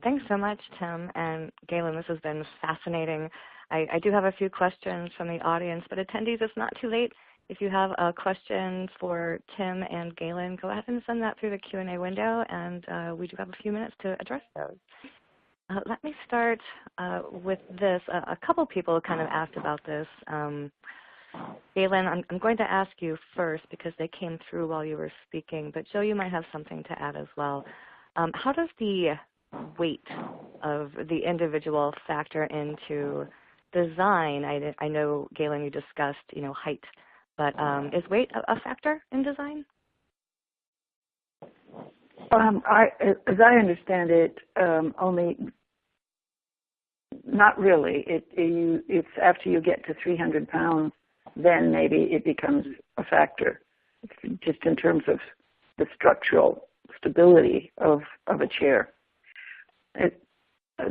Thanks so much, Tim and Galen. This has been fascinating. I do have a few questions from the audience, but attendees, it's not too late. If you have a question for Tim and Galen, go ahead and send that through the Q&A window, and we do have a few minutes to address those. Let me start with this. A couple people kind of asked about this. Galen, I'm going to ask you first because they came through while you were speaking, but Joe, you might have something to add as well. How does the weight of the individual factor into design? I know, Galen, you discussed, height, but is weight a factor in design? As I understand it, only not really. It's after you get to 300 pounds, then maybe it becomes a factor, just in terms of the structural stability of a chair.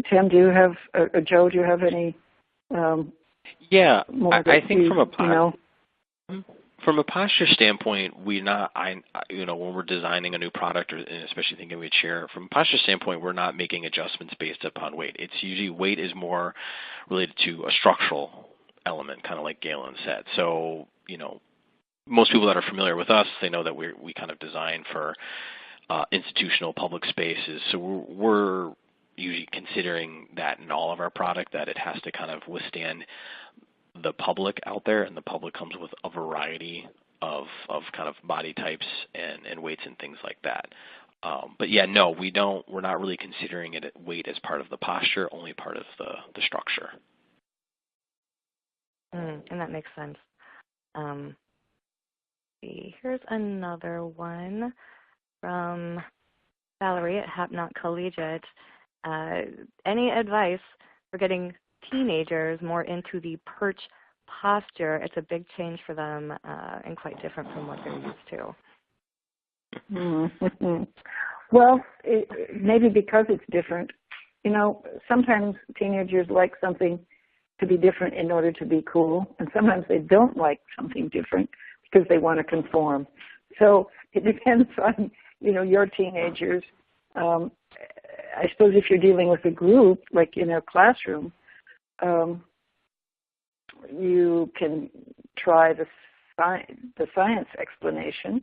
Tim, do you have, or Joe, do you have any? Yeah, I think from a posture standpoint, when we're designing a new product, or especially thinking of a chair, from a posture standpoint, we're not making adjustments based upon weight. It's usually weight is more related to a structural element, kind of like Galen said. So, most people that are familiar with us, they know that we kind of design for institutional public spaces. So we're usually considering that in all of our product, that it has to kind of withstand the public out there, and the public comes with a variety of kind of body types and weights and things like that. But yeah, no, we're not really considering it weight as part of the posture, only part of the structure. And that makes sense. Here's another one from Valerie at Hapnot Collegiate. Any advice for getting teenagers more into the perch posture? It's a big change for them and quite different from what they're used to. Well, maybe because it's different. Sometimes teenagers like something to be different in order to be cool, and sometimes they don't like something different because they want to conform. So it depends on, your teenagers. I suppose if you're dealing with a group, like in a classroom, you can try the science explanation.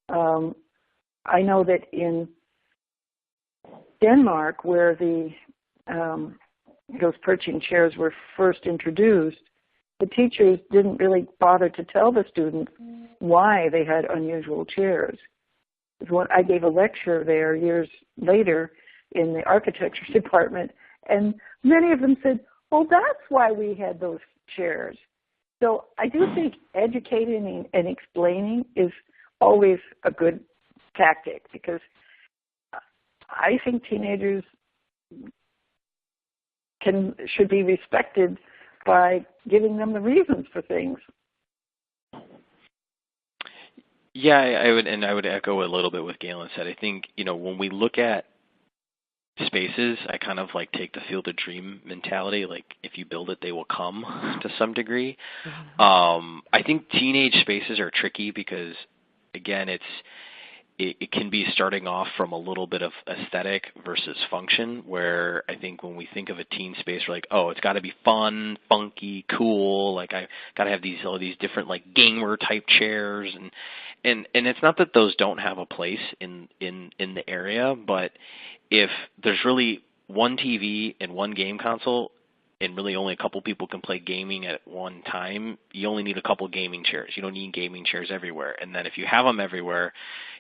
I know that in Denmark, where those perching chairs were first introduced, the teachers didn't really bother to tell the students why they had unusual chairs. I gave a lecture there years later in the architecture department, and many of them said, "Oh, that's why we had those chairs." So I do think educating and explaining is always a good tactic, because I think teenagers should be respected by giving them the reasons for things. Yeah, I would echo a little bit what Galen said. I think, when we look at spaces, I kind of like take the field of dream mentality. Like, if you build it, they will come to some degree. I think teenage spaces are tricky because, again, it can be starting off from a little bit of aesthetic versus function, where I think when we think of a teen space, we're like, oh, it's got to be fun, funky, cool. Like, I got to have all these different like gamer type chairs, and it's not that those don't have a place in the area, but if there's really one TV and one game console, and really only a couple people can play gaming at one time, you only need a couple gaming chairs. You don't need gaming chairs everywhere. And then if you have them everywhere,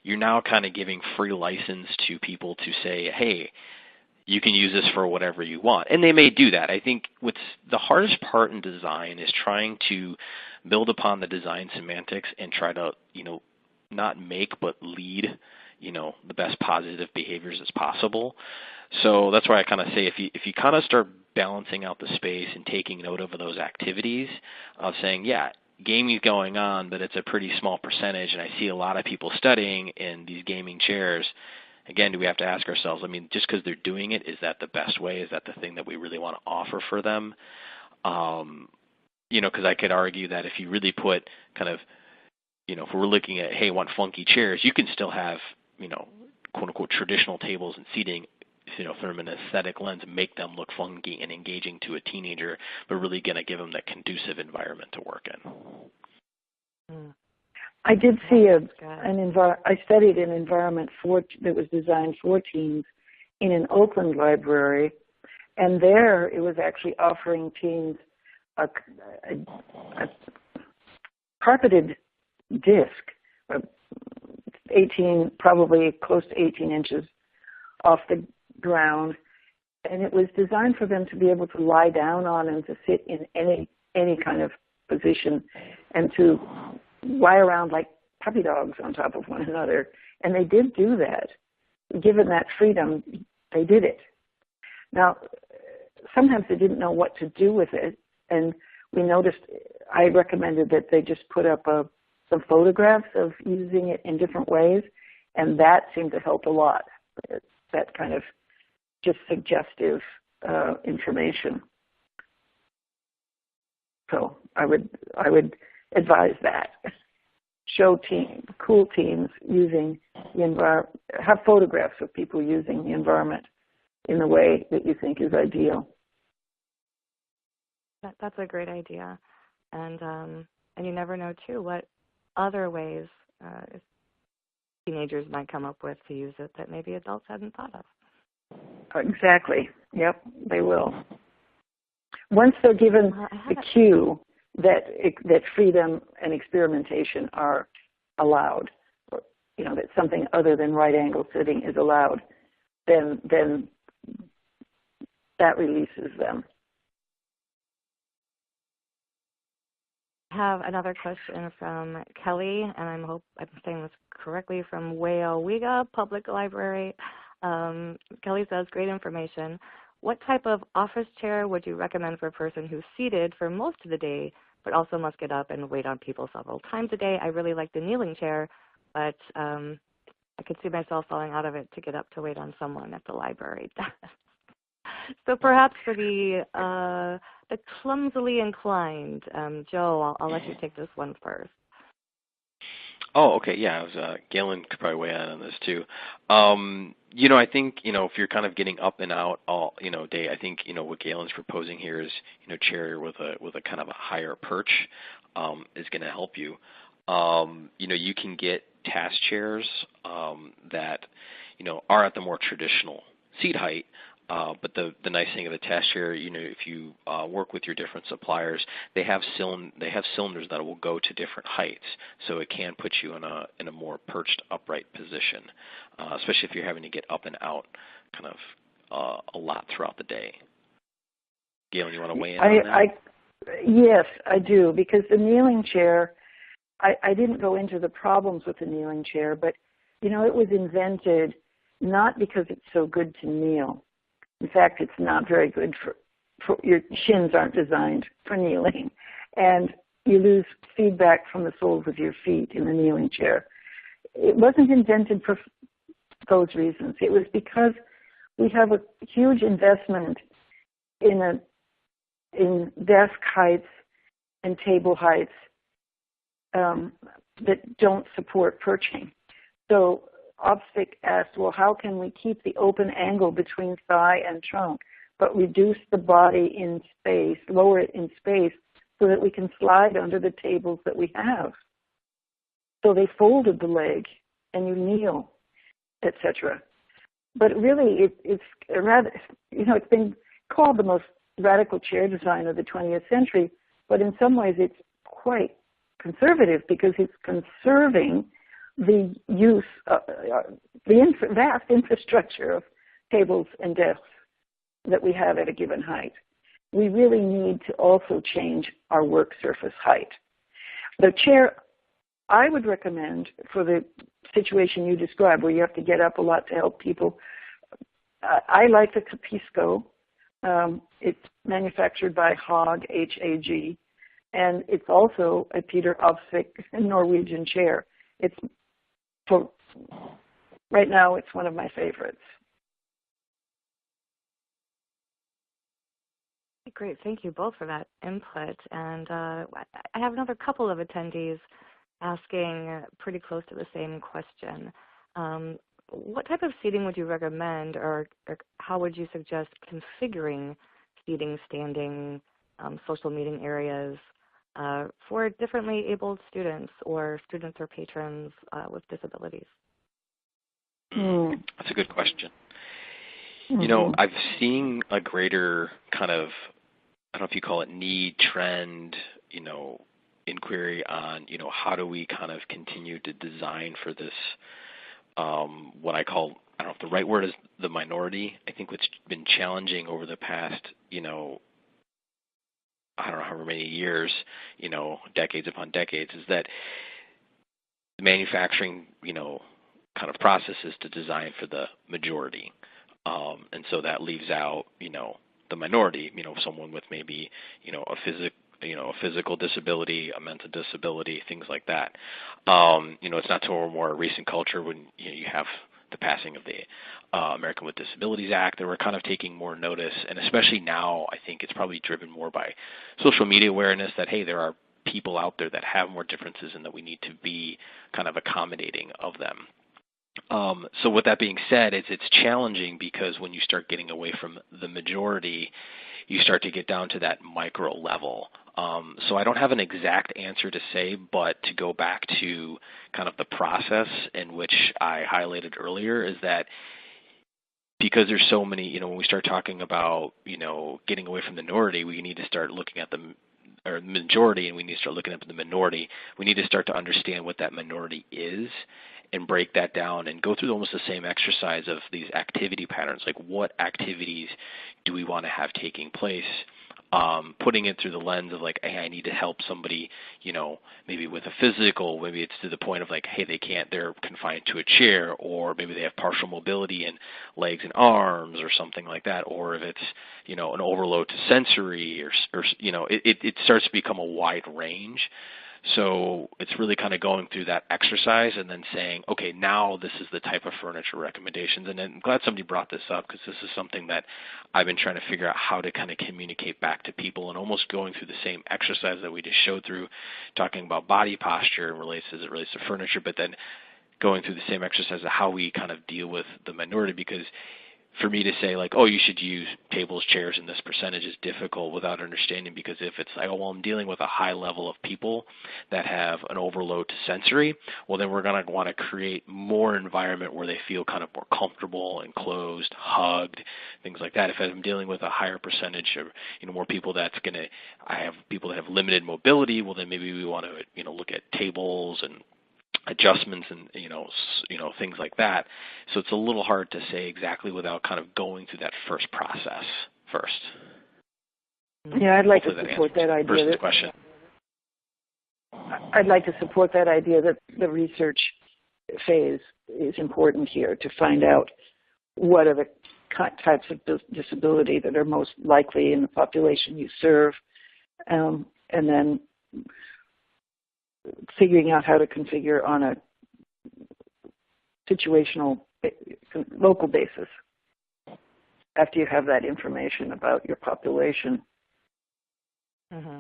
you're now kind of giving free license to people to say, hey, you can use this for whatever you want. And they may do that. I think what's the hardest part in design is trying to build upon the design semantics and try to, not make but lead, the best positive behaviors as possible. So that's why I kind of say if you kind of start balancing out the space and taking note of those activities of saying, yeah, gaming's going on, but it's a pretty small percentage, and I see a lot of people studying in these gaming chairs. Again, do we have to ask ourselves, just because they're doing it, is that the best way? Is that the thing that we really want to offer for them? Because I could argue that if you really put kind of, if we're looking at, hey, want funky chairs, you can still have, quote unquote, traditional tables and seating, from an aesthetic lens, make them look funky and engaging to a teenager, but really going to give them that conducive environment to work in. I did see I studied an environment that was designed for teens in an Oakland library, and there it was actually offering teens a carpeted disc, 18, probably close to 18 inches off the ground, and it was designed for them to be able to lie down on and to sit in any kind of position and to lie around like puppy dogs on top of one another. And they did do that. Given that freedom, they did it. Now, sometimes they didn't know what to do with it, and we noticed, I recommended that they just put up some photographs of using it in different ways, and that seemed to help a lot. That kind of just suggestive information. So I would advise that. Show cool teens using the environment, have photographs of people using the environment in the way that you think is ideal. That's a great idea, and you never know too what other ways teenagers might come up with to use it that maybe adults hadn't thought of. Exactly. Yep, they will. Once they're given the cue that freedom and experimentation are allowed, or, that something other than right angle sitting is allowed, then that releases them. I have another question from Kelly, and I hope I'm saying this correctly, from Weyowega Public Library. Kelly says, great information. What type of office chair would you recommend for a person who's seated for most of the day, but also must get up and wait on people several times a day? I really like the kneeling chair, but I could see myself falling out of it to get up to wait on someone at the library. So perhaps for the clumsily inclined, Joe, I'll let you take this one first. Oh, okay, yeah. Galen could probably weigh in on this too. I think if you're kind of getting up and out all day, I think what Galen's proposing here is chair with a kind of a higher perch is going to help you. You can get task chairs that are at the more traditional seat height. But the nice thing of a task chair, if you work with your different suppliers, they have cylinders that will go to different heights, so it can put you in a more perched upright position, especially if you're having to get up and out kind of a lot throughout the day. Galen, you want to weigh in on that? Yes, I do, because the kneeling chair, I didn't go into the problems with the kneeling chair, but it was invented not because it's so good to kneel. In fact, it's not very good for your shins aren't designed for kneeling, and you lose feedback from the soles of your feet in the kneeling chair. It wasn't invented for those reasons. It was because we have a huge investment in desk heights and table heights that don't support perching. So OPSIC asked, well, how can we keep the open angle between thigh and trunk, but reduce the body in space, lower it in space, so that we can slide under the tables that we have? So they folded the leg, and you kneel, etc. But really, it's a rather, it's been called the most radical chair design of the 20th century, but in some ways it's quite conservative because it's conserving the use, vast infrastructure of tables and desks that we have at a given height. We really need to also change our work surface height. The chair I would recommend for the situation you described, where you have to get up a lot to help people, I like the Capisco. It's manufactured by Hag, H-A-G, and it's also a Peter Opsvik Norwegian chair. Right now, it's one of my favorites. Great. Thank you both for that input. And I have another couple of attendees asking pretty close to the same question. What type of seating would you recommend, or how would you suggest configuring seating, standing, social meeting areas for differently abled students or patrons with disabilities? That's a good question. I've seen a greater kind of, I don't know if you call it need, trend, inquiry on, how do we kind of continue to design for this, what I call, I don't know if the right word is the minority. I think what's been challenging over the past, I don't know how many years, decades upon decades, is that the manufacturing, kind of process is to design for the majority. And so that leaves out, the minority, someone with maybe, a physical disability, a mental disability, things like that. It's not till a more recent culture when you have the passing of the American with Disabilities Act that we're kind of taking more notice, and especially now, I think it's probably driven more by social media awareness that, hey, there are people out there that have more differences and that we need to be kind of accommodating of them. So with that being said, it's challenging because when you start getting away from the majority, you start to get down to that micro level. So I don't have an exact answer to say, but to go back to kind of the process in which I highlighted earlier is that because there's so many, when we start talking about, getting away from the minority, we need to start looking at the majority, and we need to start looking at the minority. We need to start to understand what that minority is and break that down and go through almost the same exercise of these activity patterns, like what activities do we want to have taking place, putting it through the lens of like, hey, I need to help somebody, maybe with a physical, maybe it's to the point of like, hey, they're confined to a chair, or maybe they have partial mobility in legs and arms or something like that, or if it's, an overload to sensory or it starts to become a wide range. So it's really kind of going through that exercise and then saying, okay, now this is the type of furniture recommendations. And I'm glad somebody brought this up because this is something that I've been trying to figure out how to kind of communicate back to people, and almost going through the same exercise that we just showed through talking about body posture as it relates to furniture, but then going through the same exercise of how we kind of deal with the minority. Because for me to say like, oh, you should use tables, chairs in this percentage is difficult without understanding, because if it's like, oh, well, I'm dealing with a high level of people that have an overload to sensory, well, then we're going to want to create more environment where they feel kind of more comfortable, enclosed, hugged, things like that. If I'm dealing with a higher percentage of, more people I have people that have limited mobility, well, then maybe we want to, look at tables and adjustments and things like that. So it's a little hard to say exactly without kind of going through that first process first. Yeah, I'd like Hopefully to support that idea. Person's question. I'd like to support that idea that the research phase is important here to find out what are the types of disability that are most likely in the population you serve, and then figuring out how to configure on a situational, local basis after you have that information about your population. Mm-hmm.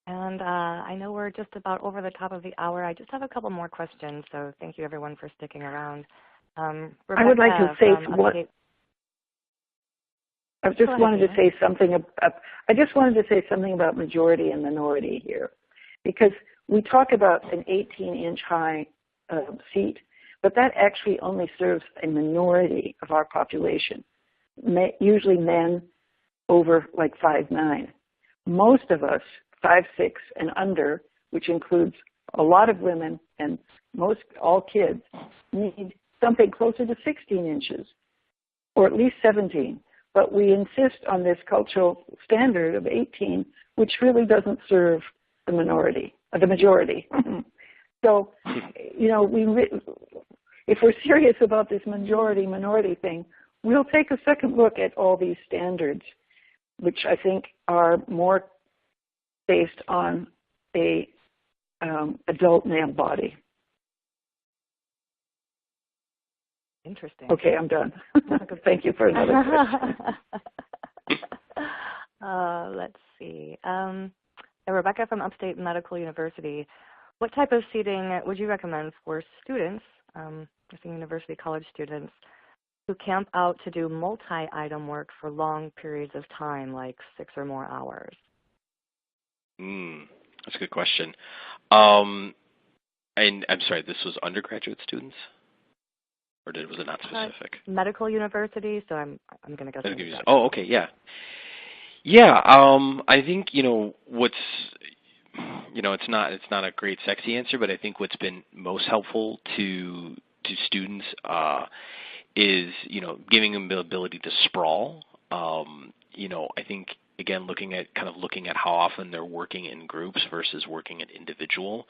And I know we're just about over the top of the hour. I just have a couple more questions, so thank you everyone for sticking around. Rebecca, I would like to say I just wanted to say something about majority and minority here, because we talk about an 18-inch high seat, but that actually only serves a minority of our population, usually men over like 5'9". Most of us, 5'6" and under, which includes a lot of women and all kids, need something closer to 16 inches, or at least 17. But we insist on this cultural standard of 18, which really doesn't serve the majority. So, if we're serious about this majority-minority thing, we'll take a second look at all these standards, which I think are more based on a adult male body. Interesting. Okay, I'm done. Thank you for another question. Let's see. Rebecca from Upstate Medical University. What type of seating would you recommend for students, university college students, who camp out to do multi-item work for long periods of time, like 6 or more hours? That's a good question. And I'm sorry, this was undergraduate students? Or was it not specific? Medical university, so I'm going to guess. Oh, okay, yeah. Yeah, I think, it's not a great sexy answer, but I think what's been most helpful to students is, giving them the ability to sprawl. I think, again, looking at how often they're working in groups versus working at individual.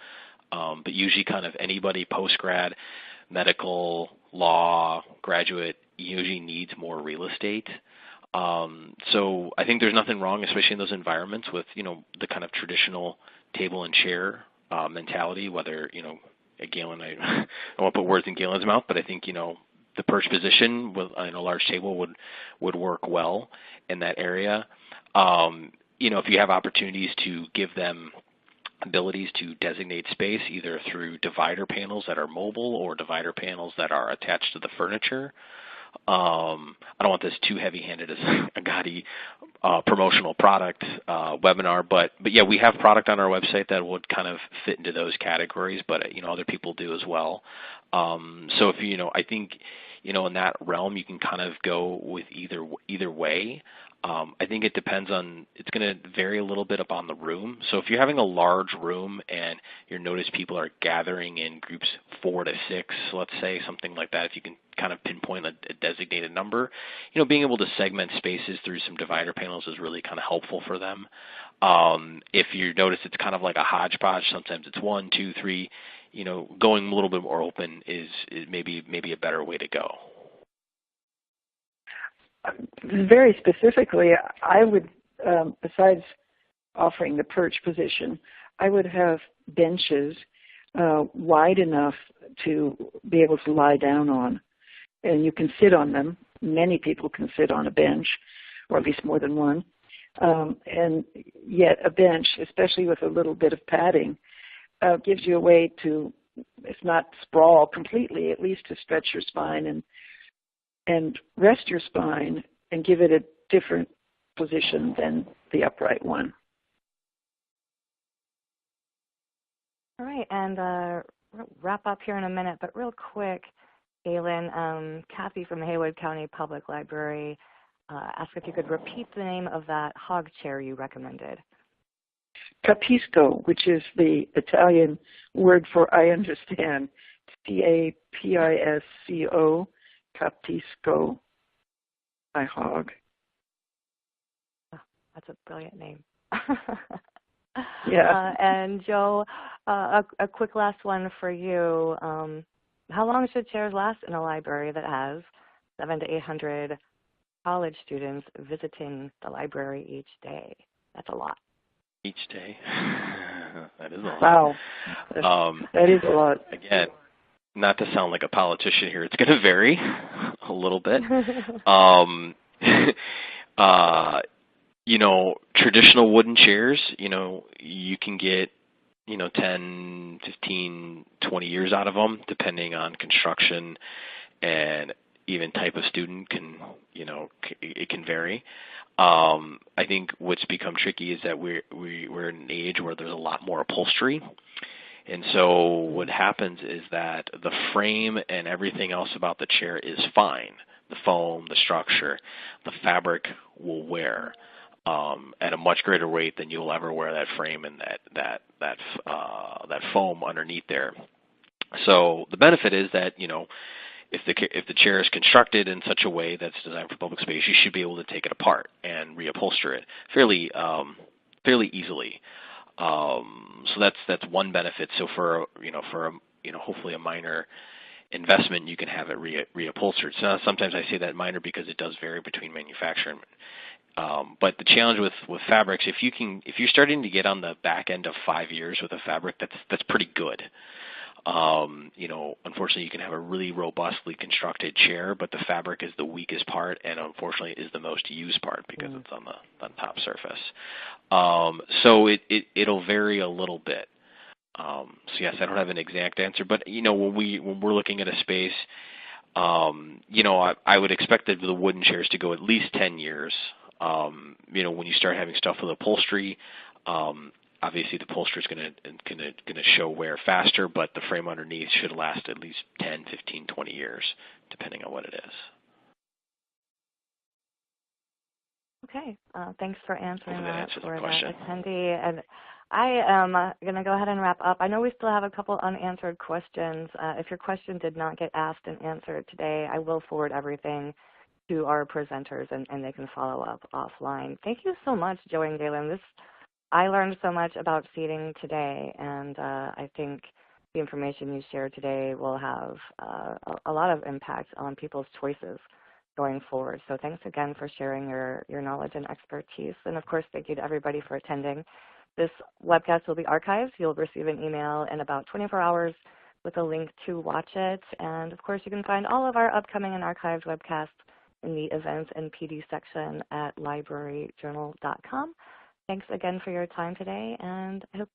But usually kind of anybody post-grad, medical, law, graduate usually needs more real estate. So I think there's nothing wrong, especially in those environments, with, the kind of traditional table and chair mentality, whether, Galen, I won't put words in Galen's mouth, but I think, the perch position with a large table would work well in that area. If you have opportunities to give them abilities to designate space, either through divider panels that are mobile or divider panels that are attached to the furniture. I don't want this too heavy-handed as Agati promotional product webinar, but yeah, we have product on our website that would kind of fit into those categories, but other people do as well. So if I think in that realm, you can kind of go with either way. I think it depends on, it's going to vary a little bit upon the room. So if you're having a large room and you notice people are gathering in groups 4 to 6, let's say, something like that, if you can kind of pinpoint a designated number, being able to segment spaces through some divider panels is really kind of helpful for them. If you notice it's kind of like a hodgepodge, sometimes it's 1, 2, 3, going a little bit more open is maybe a better way to go. Very specifically, I would, besides offering the perch position, I would have benches wide enough to be able to lie down on. And you can sit on them. Many people can sit on a bench, or at least more than one. And yet a bench, especially with a little bit of padding, gives you a way to, if not sprawl completely, at least to stretch your spine and rest your spine and give it a different position than the upright one. All right, and we'll wrap up here in a minute, but real quick, Galen, Kathy from Haywood County Public Library asked if you could repeat the name of that hog chair you recommended. Capisco, which is the Italian word for I understand. C-A-P-I-S-C-O, Capisco, by hog. Oh, that's a brilliant name. Yeah. And Joe, a quick last one for you. How long should chairs last in a library that has 700 to 800 college students visiting the library each day? That's a lot. Each day? That is a lot. Wow. That is a lot. Again, not to sound like a politician here, it's going to vary a little bit. Traditional wooden chairs, you can get, 10, 15, 20 years out of them, depending on construction and even type of student it can vary. I think what's become tricky is that we're in an age where there's a lot more upholstery. And so what happens is that the frame and everything else about the chair is fine. The foam, the structure, the fabric will wear at a much greater rate than you'll ever wear that frame and that foam underneath there. So the benefit is that, if the chair is constructed in such a way that's designed for public space, you should be able to take it apart and reupholster it fairly easily. So that's one benefit. So for hopefully a minor investment, you can have it reupholstered. So sometimes I say that minor because it does vary between manufacturer. But the challenge with fabrics, if you're starting to get on the back end of 5 years with a fabric, that's pretty good. Unfortunately, you can have a really robustly constructed chair, but the fabric is the weakest part, and unfortunately is the most used part because it's on the top surface. So it'll vary a little bit. So yes, I don't have an exact answer, but when we're looking at a space, I would expect that the wooden chairs to go at least 10 years. When you start having stuff with upholstery, obviously the upholstery is going to show wear faster, but the frame underneath should last at least 10, 15, 20 years, depending on what it is. Okay, thanks for answering that for that question. attendee. And I am going to go ahead and wrap up. I know we still have a couple unanswered questions. If your question did not get asked and answered today, I will forward everything to our presenters, and they can follow up offline. Thank you so much, Joe and Galen. I learned so much about seating today, and I think the information you shared today will have a lot of impact on people's choices going forward. So thanks again for sharing your knowledge and expertise. And of course, thank you to everybody for attending. This webcast will be archived. You'll receive an email in about 24 hours with a link to watch it. And of course, you can find all of our upcoming and archived webcasts in the events and PD section at libraryjournal.com. Thanks again for your time today, and I hope